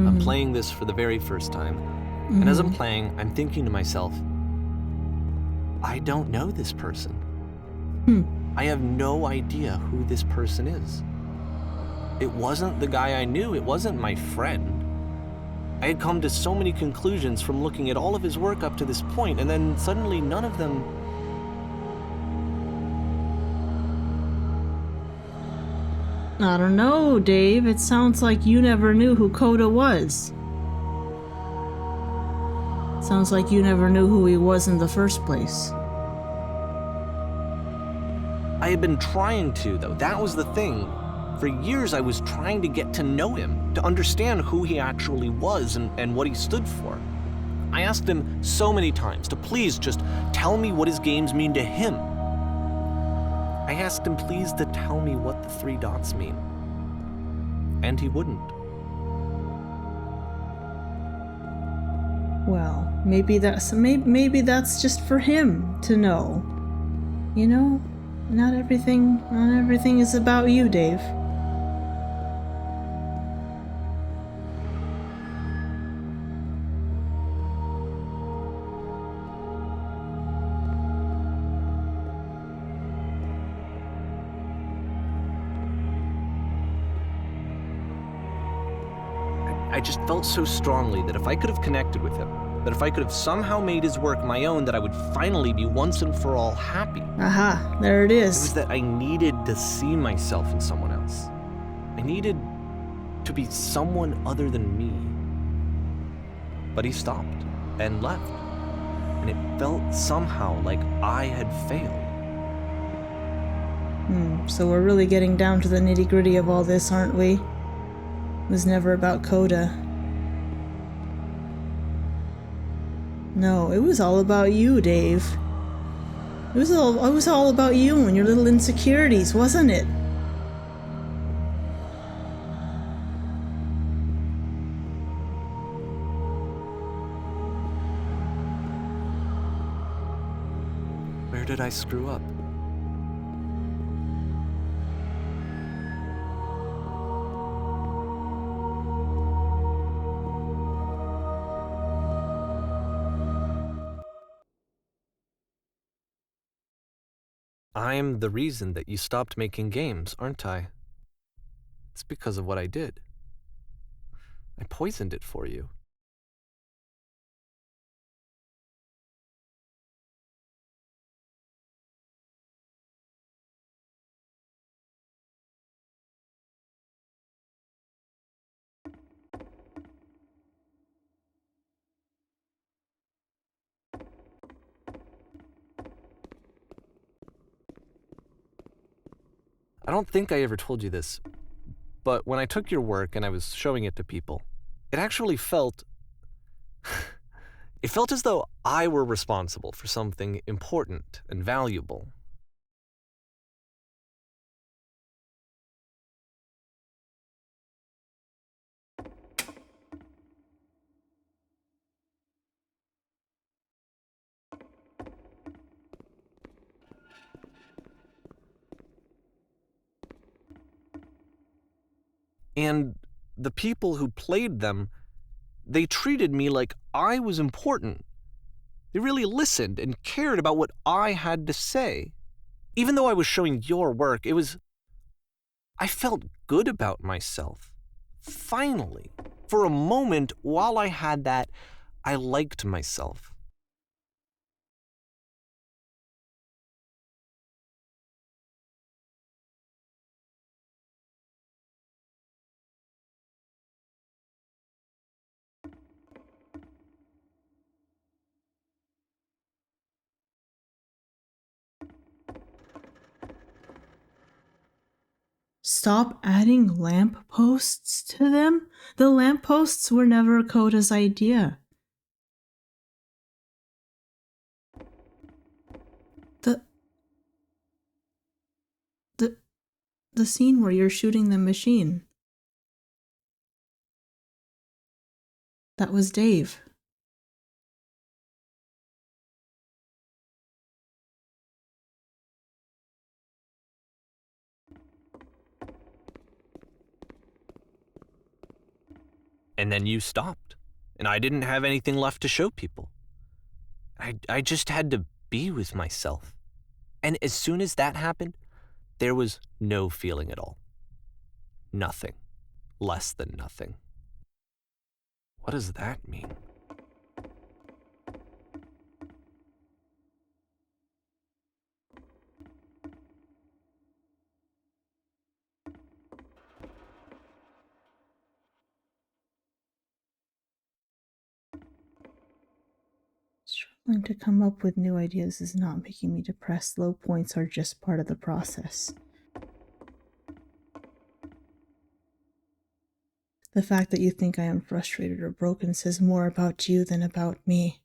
I'm playing this for the very first time. And as I'm playing, I'm thinking to myself, I don't know this person. I have no idea who this person is. It wasn't the guy I knew, it wasn't my friend. I had come to so many conclusions from looking at all of his work up to this point, and then suddenly none of them... I don't know, Dave. It sounds like you never knew who Coda was. Sounds like you never knew who he was in the first place. I had been trying to, though. That was the thing. For years, I was trying to get to know him, to understand who he actually was and what he stood for. I asked him so many times to please just tell me what his games mean to him. I asked him please to tell me what the 3 dots mean. And he wouldn't. Well, maybe that's just for him to know. You know, not everything is about you, Dave. I just felt so strongly that if I could have connected with him, that if I could have somehow made his work my own, that I would finally be once and for all happy. Aha, there it It is. was that I needed to see myself in someone else. I needed to be someone other than me. But he stopped and left, and it felt somehow like I had failed. So we're really getting down to the nitty-gritty of all this, aren't we? It was never about Coda. No, it was all about you, Dave. It was all about you and your little insecurities, wasn't it? Where did I screw up? I'm the reason that you stopped making games, aren't I? It's because of what I did. I poisoned it for you. I don't think I ever told you this, but when I took your work and I was showing it to people, it actually felt... it felt as though I were responsible for something important and valuable. And the people who played them, they treated me like I was important. They really listened and cared about what I had to say. Even though I was showing your work, I felt good about myself. Finally. For a moment, while I had that, I liked myself. Stop adding lampposts to them? The lampposts were never Coda's idea. The scene where you're shooting the machine. That was Dave. And then you stopped, and I didn't have anything left to show people. I just had to be with myself. And as soon as that happened, there was no feeling at all. Nothing. Less than nothing. What does that mean? Struggling to come up with new ideas is not making me depressed. Low points are just part of the process. The fact that you think I am frustrated or broken says more about you than about me.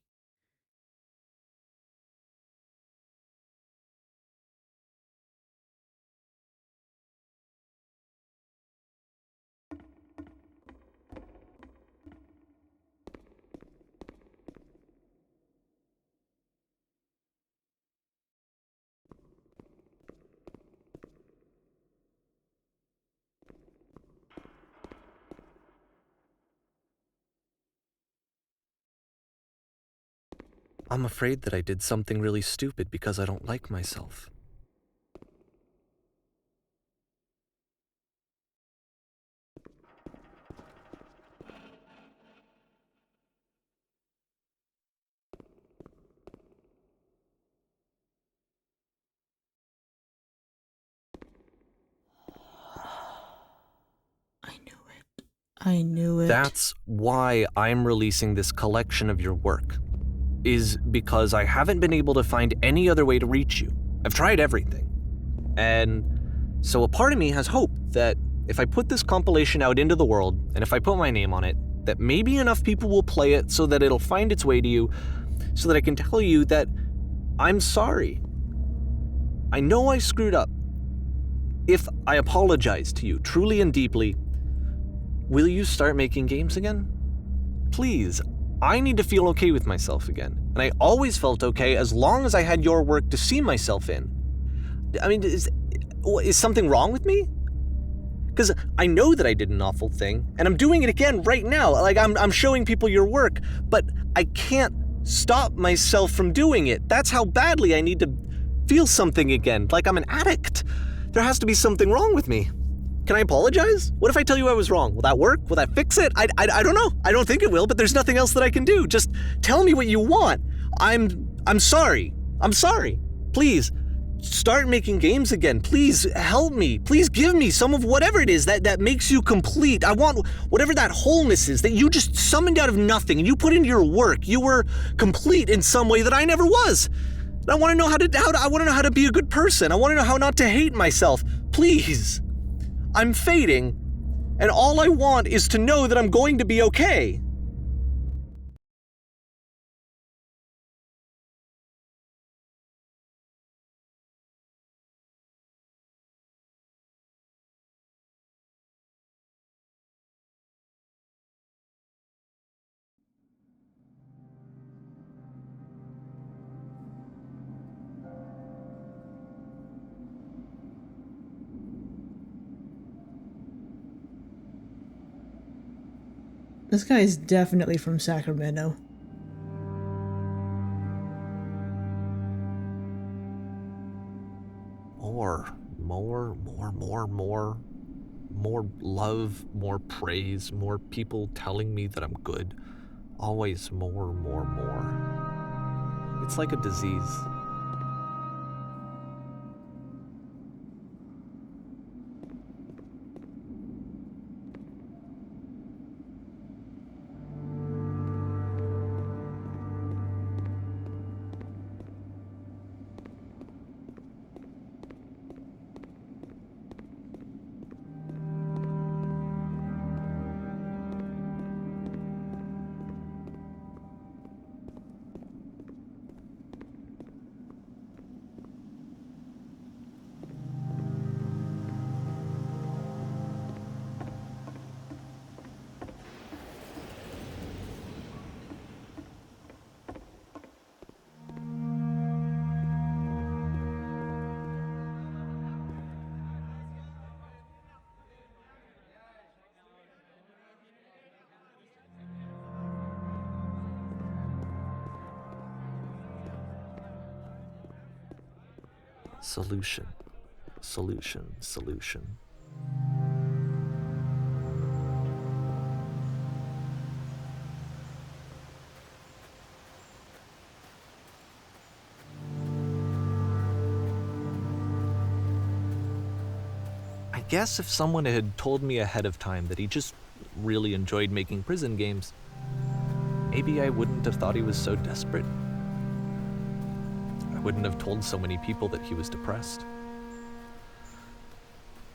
I'm afraid that I did something really stupid because I don't like myself. I knew it. That's why I'm releasing this collection of your work, is because I haven't been able to find any other way to reach you. I've tried everything. And so a part of me has hope that if I put this compilation out into the world, and if I put my name on it, that maybe enough people will play it so that it'll find its way to you, so that I can tell you that I'm sorry. I know I screwed up. If I apologize to you truly and deeply, will you start making games again? Please, I need to feel okay with myself again. And I always felt okay as long as I had your work to see myself in. I mean, is something wrong with me? Because I know that I did an awful thing, and I'm doing it again right now. Like, I'm showing people your work, but I can't stop myself from doing it. That's how badly I need to feel something again, like I'm an addict. There has to be something wrong with me. Can I apologize? What if I tell you I was wrong? Will that work? Will that fix it? I don't know. I don't think it will, but there's nothing else that I can do. Just tell me what you want. I'm sorry. I'm sorry. Please, start making games again. Please help me. Please give me some of whatever it is that makes you complete. I want whatever that wholeness is that you just summoned out of nothing and you put into your work. You were complete in some way that I never was. And I want to know I want to know how to be a good person. I want to know how not to hate myself. Please. I'm fading, and all I want is to know that I'm going to be okay. This guy is definitely from Sacramento. More love, more praise, more people telling me that I'm good. Always more. It's like a disease. Solution. I guess if someone had told me ahead of time that he just really enjoyed making prison games, maybe I wouldn't have thought he was so desperate. I wouldn't have told so many people that he was depressed.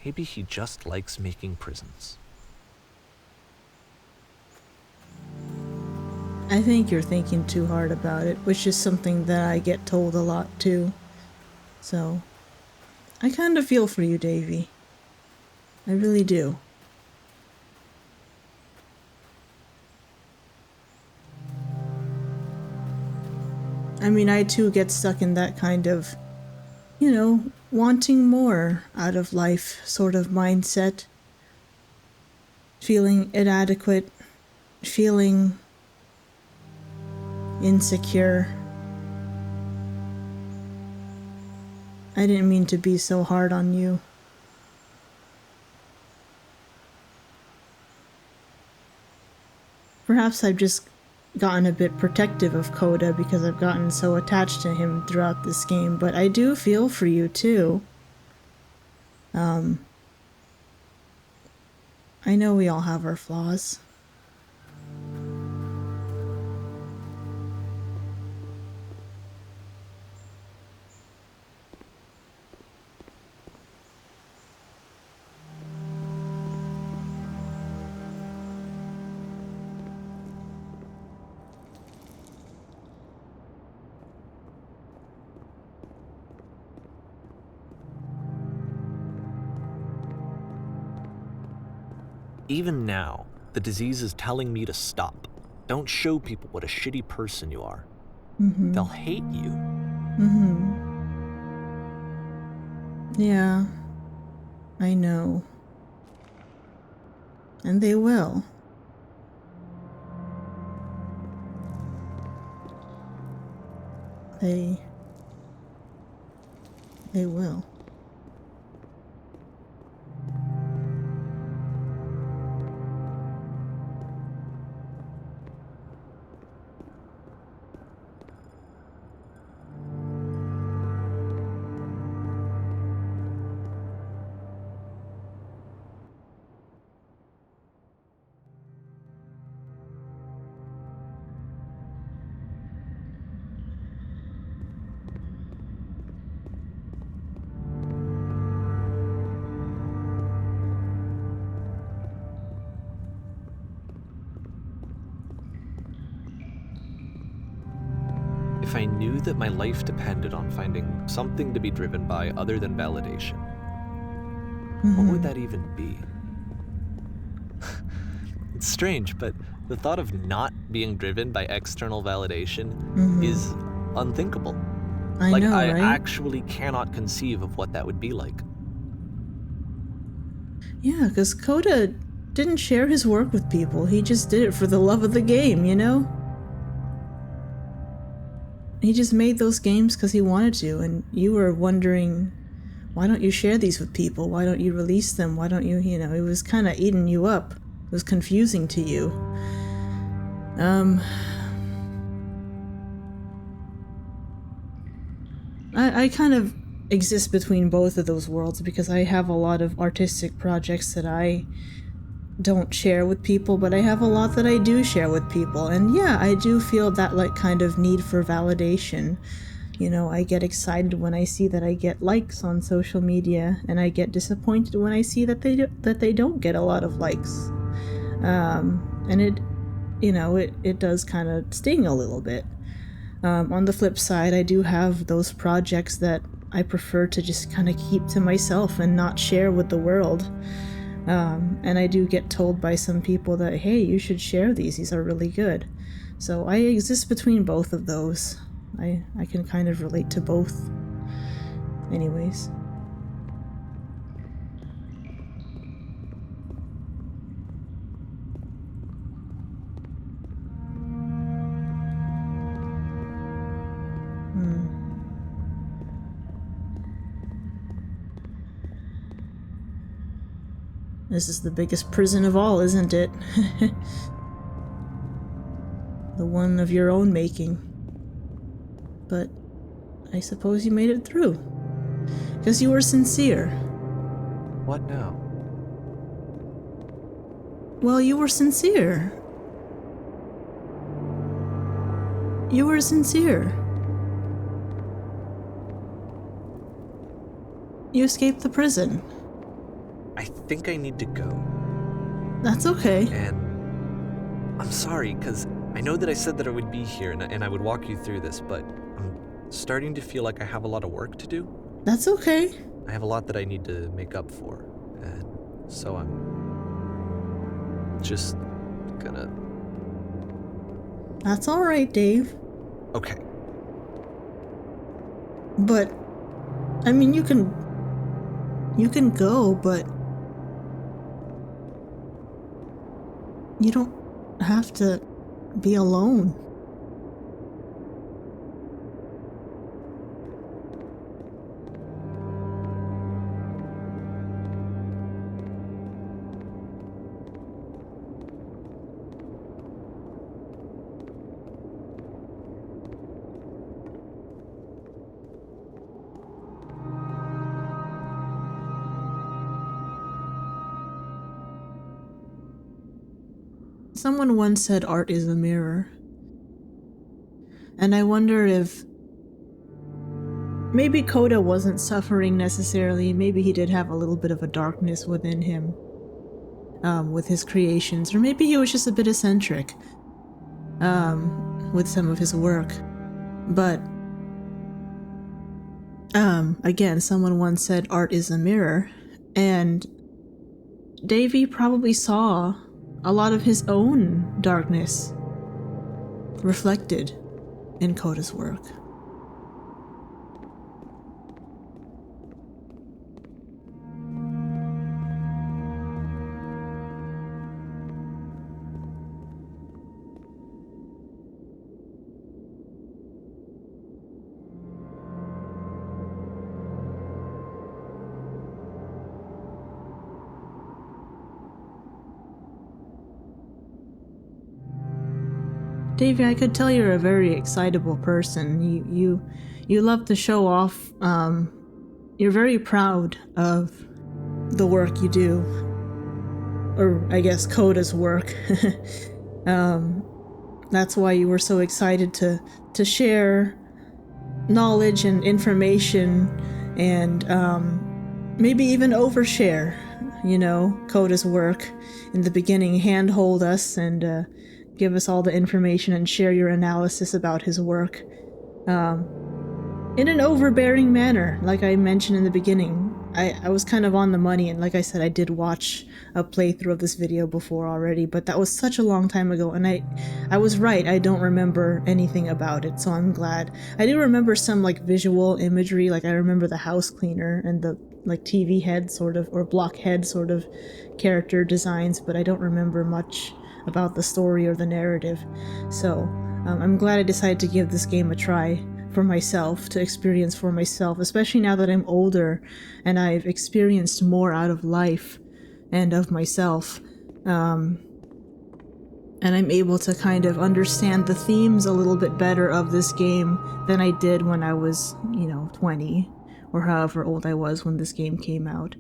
Maybe he just likes making prisons. I think you're thinking too hard about it, which is something that I get told a lot too. So, I kind of feel for you, Davy. I really do. I mean, I too get stuck in that kind of, wanting more out of life sort of mindset. Feeling inadequate, feeling insecure. I didn't mean to be so hard on you. Perhaps I've just gotten a bit protective of Coda because I've gotten so attached to him throughout this game, but I do feel for you too. I know we all have our flaws. Even now, the disease is telling me to stop. Don't show people what a shitty person you are. They'll hate you. Yeah, I know. And they will. They will. If I knew that my life depended on finding something to be driven by other than validation, what would that even be? It's strange, but the thought of not being driven by external validation is unthinkable. I know, I right? actually cannot conceive of what that would be like. Yeah, because Coda didn't share his work with people. He just did it for the love of the game, you know? He just made those games because he wanted to, and you were wondering, why don't you share these with people? Why don't you release them? Why don't you, it was kind of eating you up. It was confusing to you. I kind of exist between both of those worlds because I have a lot of artistic projects that I don't share with people, but I have a lot that I do share with people. And yeah, I do feel that like kind of need for validation. I get excited when I see that I get likes on social media, and I get disappointed when I see that they don't get a lot of likes. And it does kind of sting a little bit. On the flip side, I do have those projects that I prefer to just kind of keep to myself and not share with the world. And I do get told by some people that, hey, you should share these are really good. So I exist between both of those. I can kind of relate to both. Anyways. This is the biggest prison of all, isn't it? The one of your own making. But I suppose you made it through. Because you were sincere. What now? Well, you were sincere. You were sincere. You escaped the prison. I think I need to go. That's okay. And I'm sorry, because I know that I said that I would be here and I would walk you through this, but I'm starting to feel like I have a lot of work to do. That's okay. I have a lot that I need to make up for, and so I'm just gonna... That's all right, Dave. Okay. But, I mean, you can go, but you don't have to be alone. Someone once said art is a mirror. And I wonder if maybe Coda wasn't suffering necessarily. Maybe he did have a little bit of a darkness within him with his creations. Or maybe he was just a bit eccentric with some of his work. But again, someone once said art is a mirror. And Davey probably saw a lot of his own darkness reflected in Coda's work. Davey, I could tell you're a very excitable person. You love to show off. You're very proud of the work you do, or I guess Coda's work. That's why you were so excited to share knowledge and information, and maybe even overshare. You know, Coda's work in the beginning, handhold us and give us all the information and share your analysis about his work in an overbearing manner. Like I mentioned in the beginning, I was kind of on the money, and like I said, I did watch a playthrough of this video before already, but that was such a long time ago, and I was right, I don't remember anything about it, so I'm glad. I do remember some like visual imagery, like I remember the house cleaner and the like TV head sort of, or blockhead sort of character designs, but I don't remember much about the story or the narrative. So I'm glad I decided to give this game a try for myself, to experience for myself, especially now that I'm older and I've experienced more out of life and of myself. And I'm able to kind of understand the themes a little bit better of this game than I did when I was, 20 or however old I was when this game came out.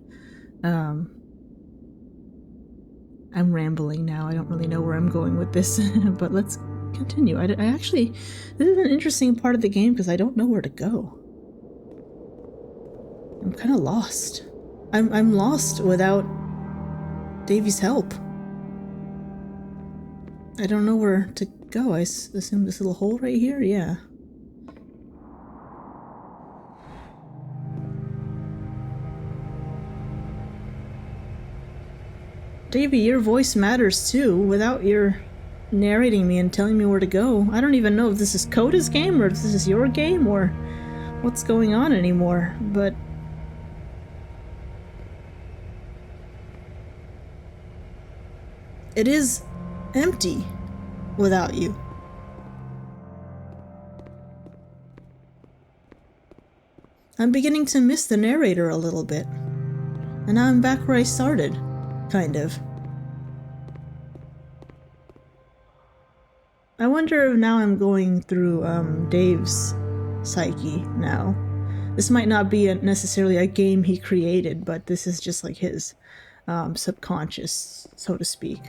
I'm rambling now. I don't really know where I'm going with this, but let's continue. I actually, this is an interesting part of the game because I don't know where to go. I'm kind of lost. I'm lost without Davey's help. I don't know where to go. I assume this little hole right here? Yeah. Davey, your voice matters too. Without your narrating me and telling me where to go, I don't even know if this is Coda's game or if this is your game or what's going on anymore, but it is empty without you. I'm beginning to miss the narrator a little bit, and now I'm back where I started. Kind of. I wonder if now I'm going through Dave's psyche now. This might not be necessarily a game he created, but this is just like his subconscious, so to speak.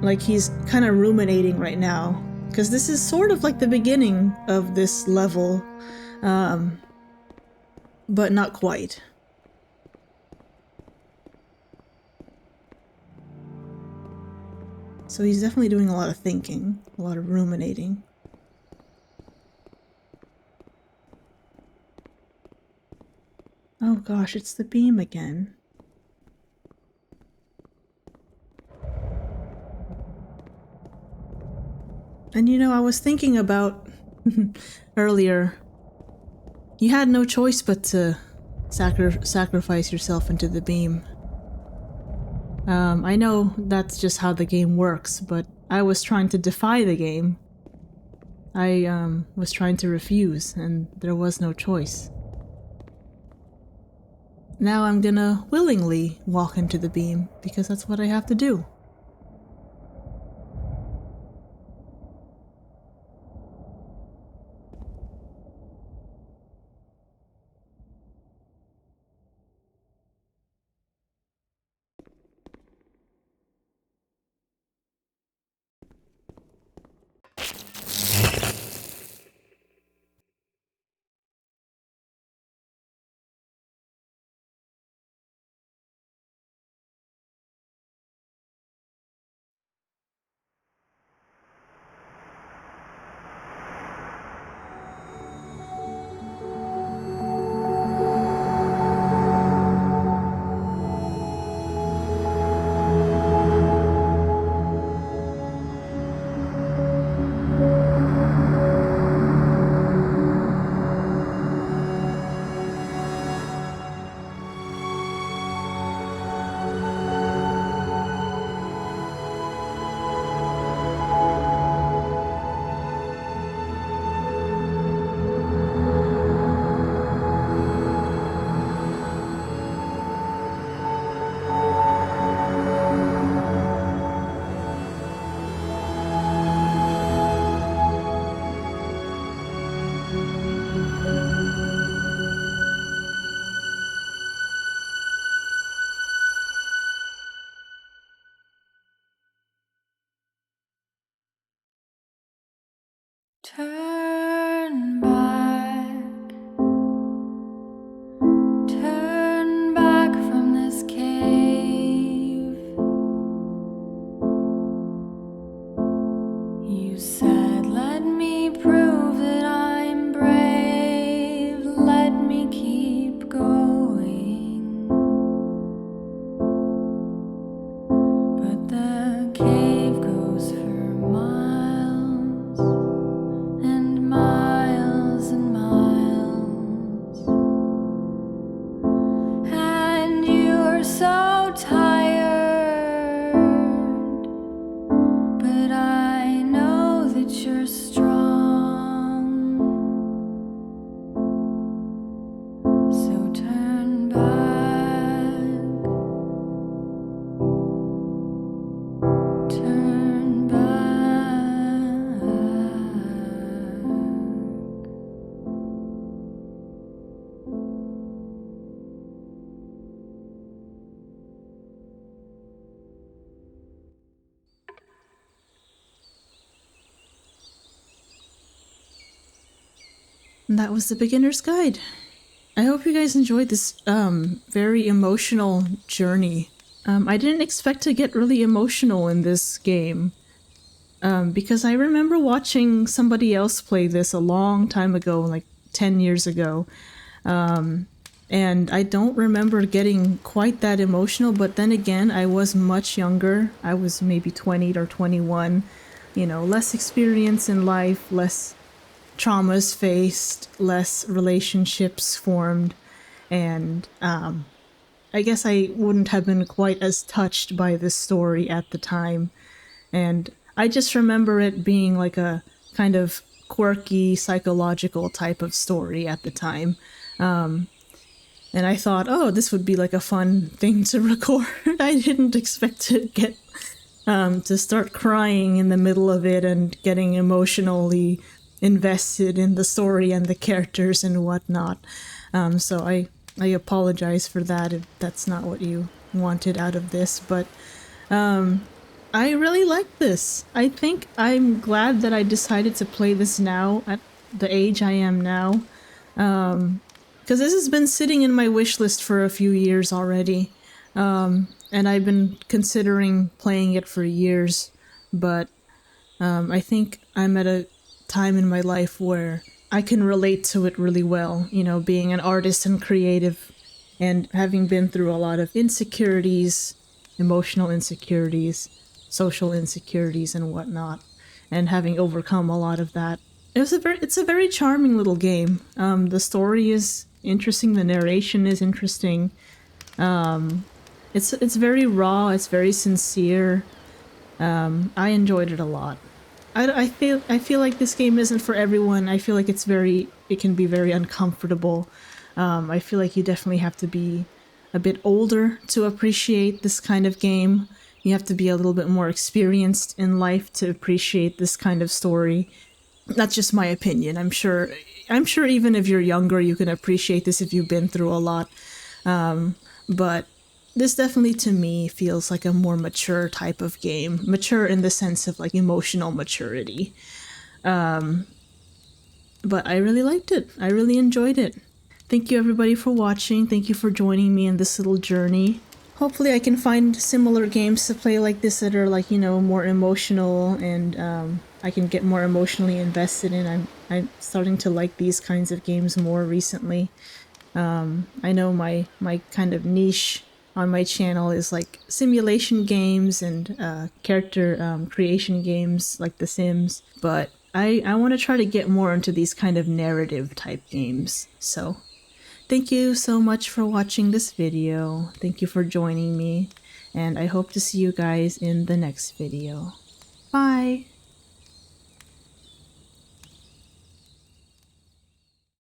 Like he's kind of ruminating right now, because this is sort of like the beginning of this level, but not quite. So he's definitely doing a lot of thinking, a lot of ruminating. Oh gosh, it's the beam again. And you know, I was thinking about earlier, you had no choice but to sacrifice yourself into the beam. I know that's just how the game works, but I was trying to defy the game. I was trying to refuse, and there was no choice. Now I'm gonna willingly walk into the beam, because that's what I have to do. Turn back from this cave. You said, let me prove that I'm brave, let me keep going. But the cave goes for miles and miles and miles, and you're so tired, but I know that you're strong, so turn back, turn back. And that was the beginner's guide. I hope you guys enjoyed this very emotional journey. I didn't expect to get really emotional in this game, because I remember watching somebody else play this a long time ago, like 10 years ago, and I don't remember getting quite that emotional, but then again, I was much younger. I was maybe 20 or 21, you know, less experience in life, less traumas faced, less relationships formed, and I guess I wouldn't have been quite as touched by this story at the time. And I just remember it being like a kind of quirky, psychological type of story at the time. And I thought, oh, this would be like a fun thing to record. I didn't expect to get to start crying in the middle of it and getting emotionally invested in the story and the characters and whatnot. So I apologize for that if that's not what you wanted out of this, but I really like this. I think I'm glad that I decided to play this now at the age I am now, because this has been sitting in my wish list for a few years already, and I've been considering playing it for years. but I think I'm at a time in my life where I can relate to it really well, you know, being an artist and creative and having been through a lot of insecurities, emotional insecurities, social insecurities and whatnot, and having overcome a lot of that. It's a very charming little game. The story is interesting, the narration is interesting. It's very raw, it's very sincere. I enjoyed it a lot. I feel like this game isn't for everyone. I feel like it can be very uncomfortable. I feel like you definitely have to be a bit older to appreciate this kind of game. You have to be a little bit more experienced in life to appreciate this kind of story. That's just my opinion. I'm sure even if you're younger, you can appreciate this if you've been through a lot. But this definitely, to me, feels like a more mature type of game. Mature in the sense of, like, emotional maturity. But I really liked it. I really enjoyed it. Thank you, everybody, for watching. Thank you for joining me in this little journey. Hopefully I can find similar games to play like this that are, like, you know, more emotional, and I can get more emotionally invested in. I'm starting to like these kinds of games more recently. I know my kind of niche on my channel is like simulation games and character creation games like The Sims, but I want to try to get more into these kind of narrative type games. So thank you so much for watching this video. Thank you for joining me, and I hope to see you guys in the next video. Bye!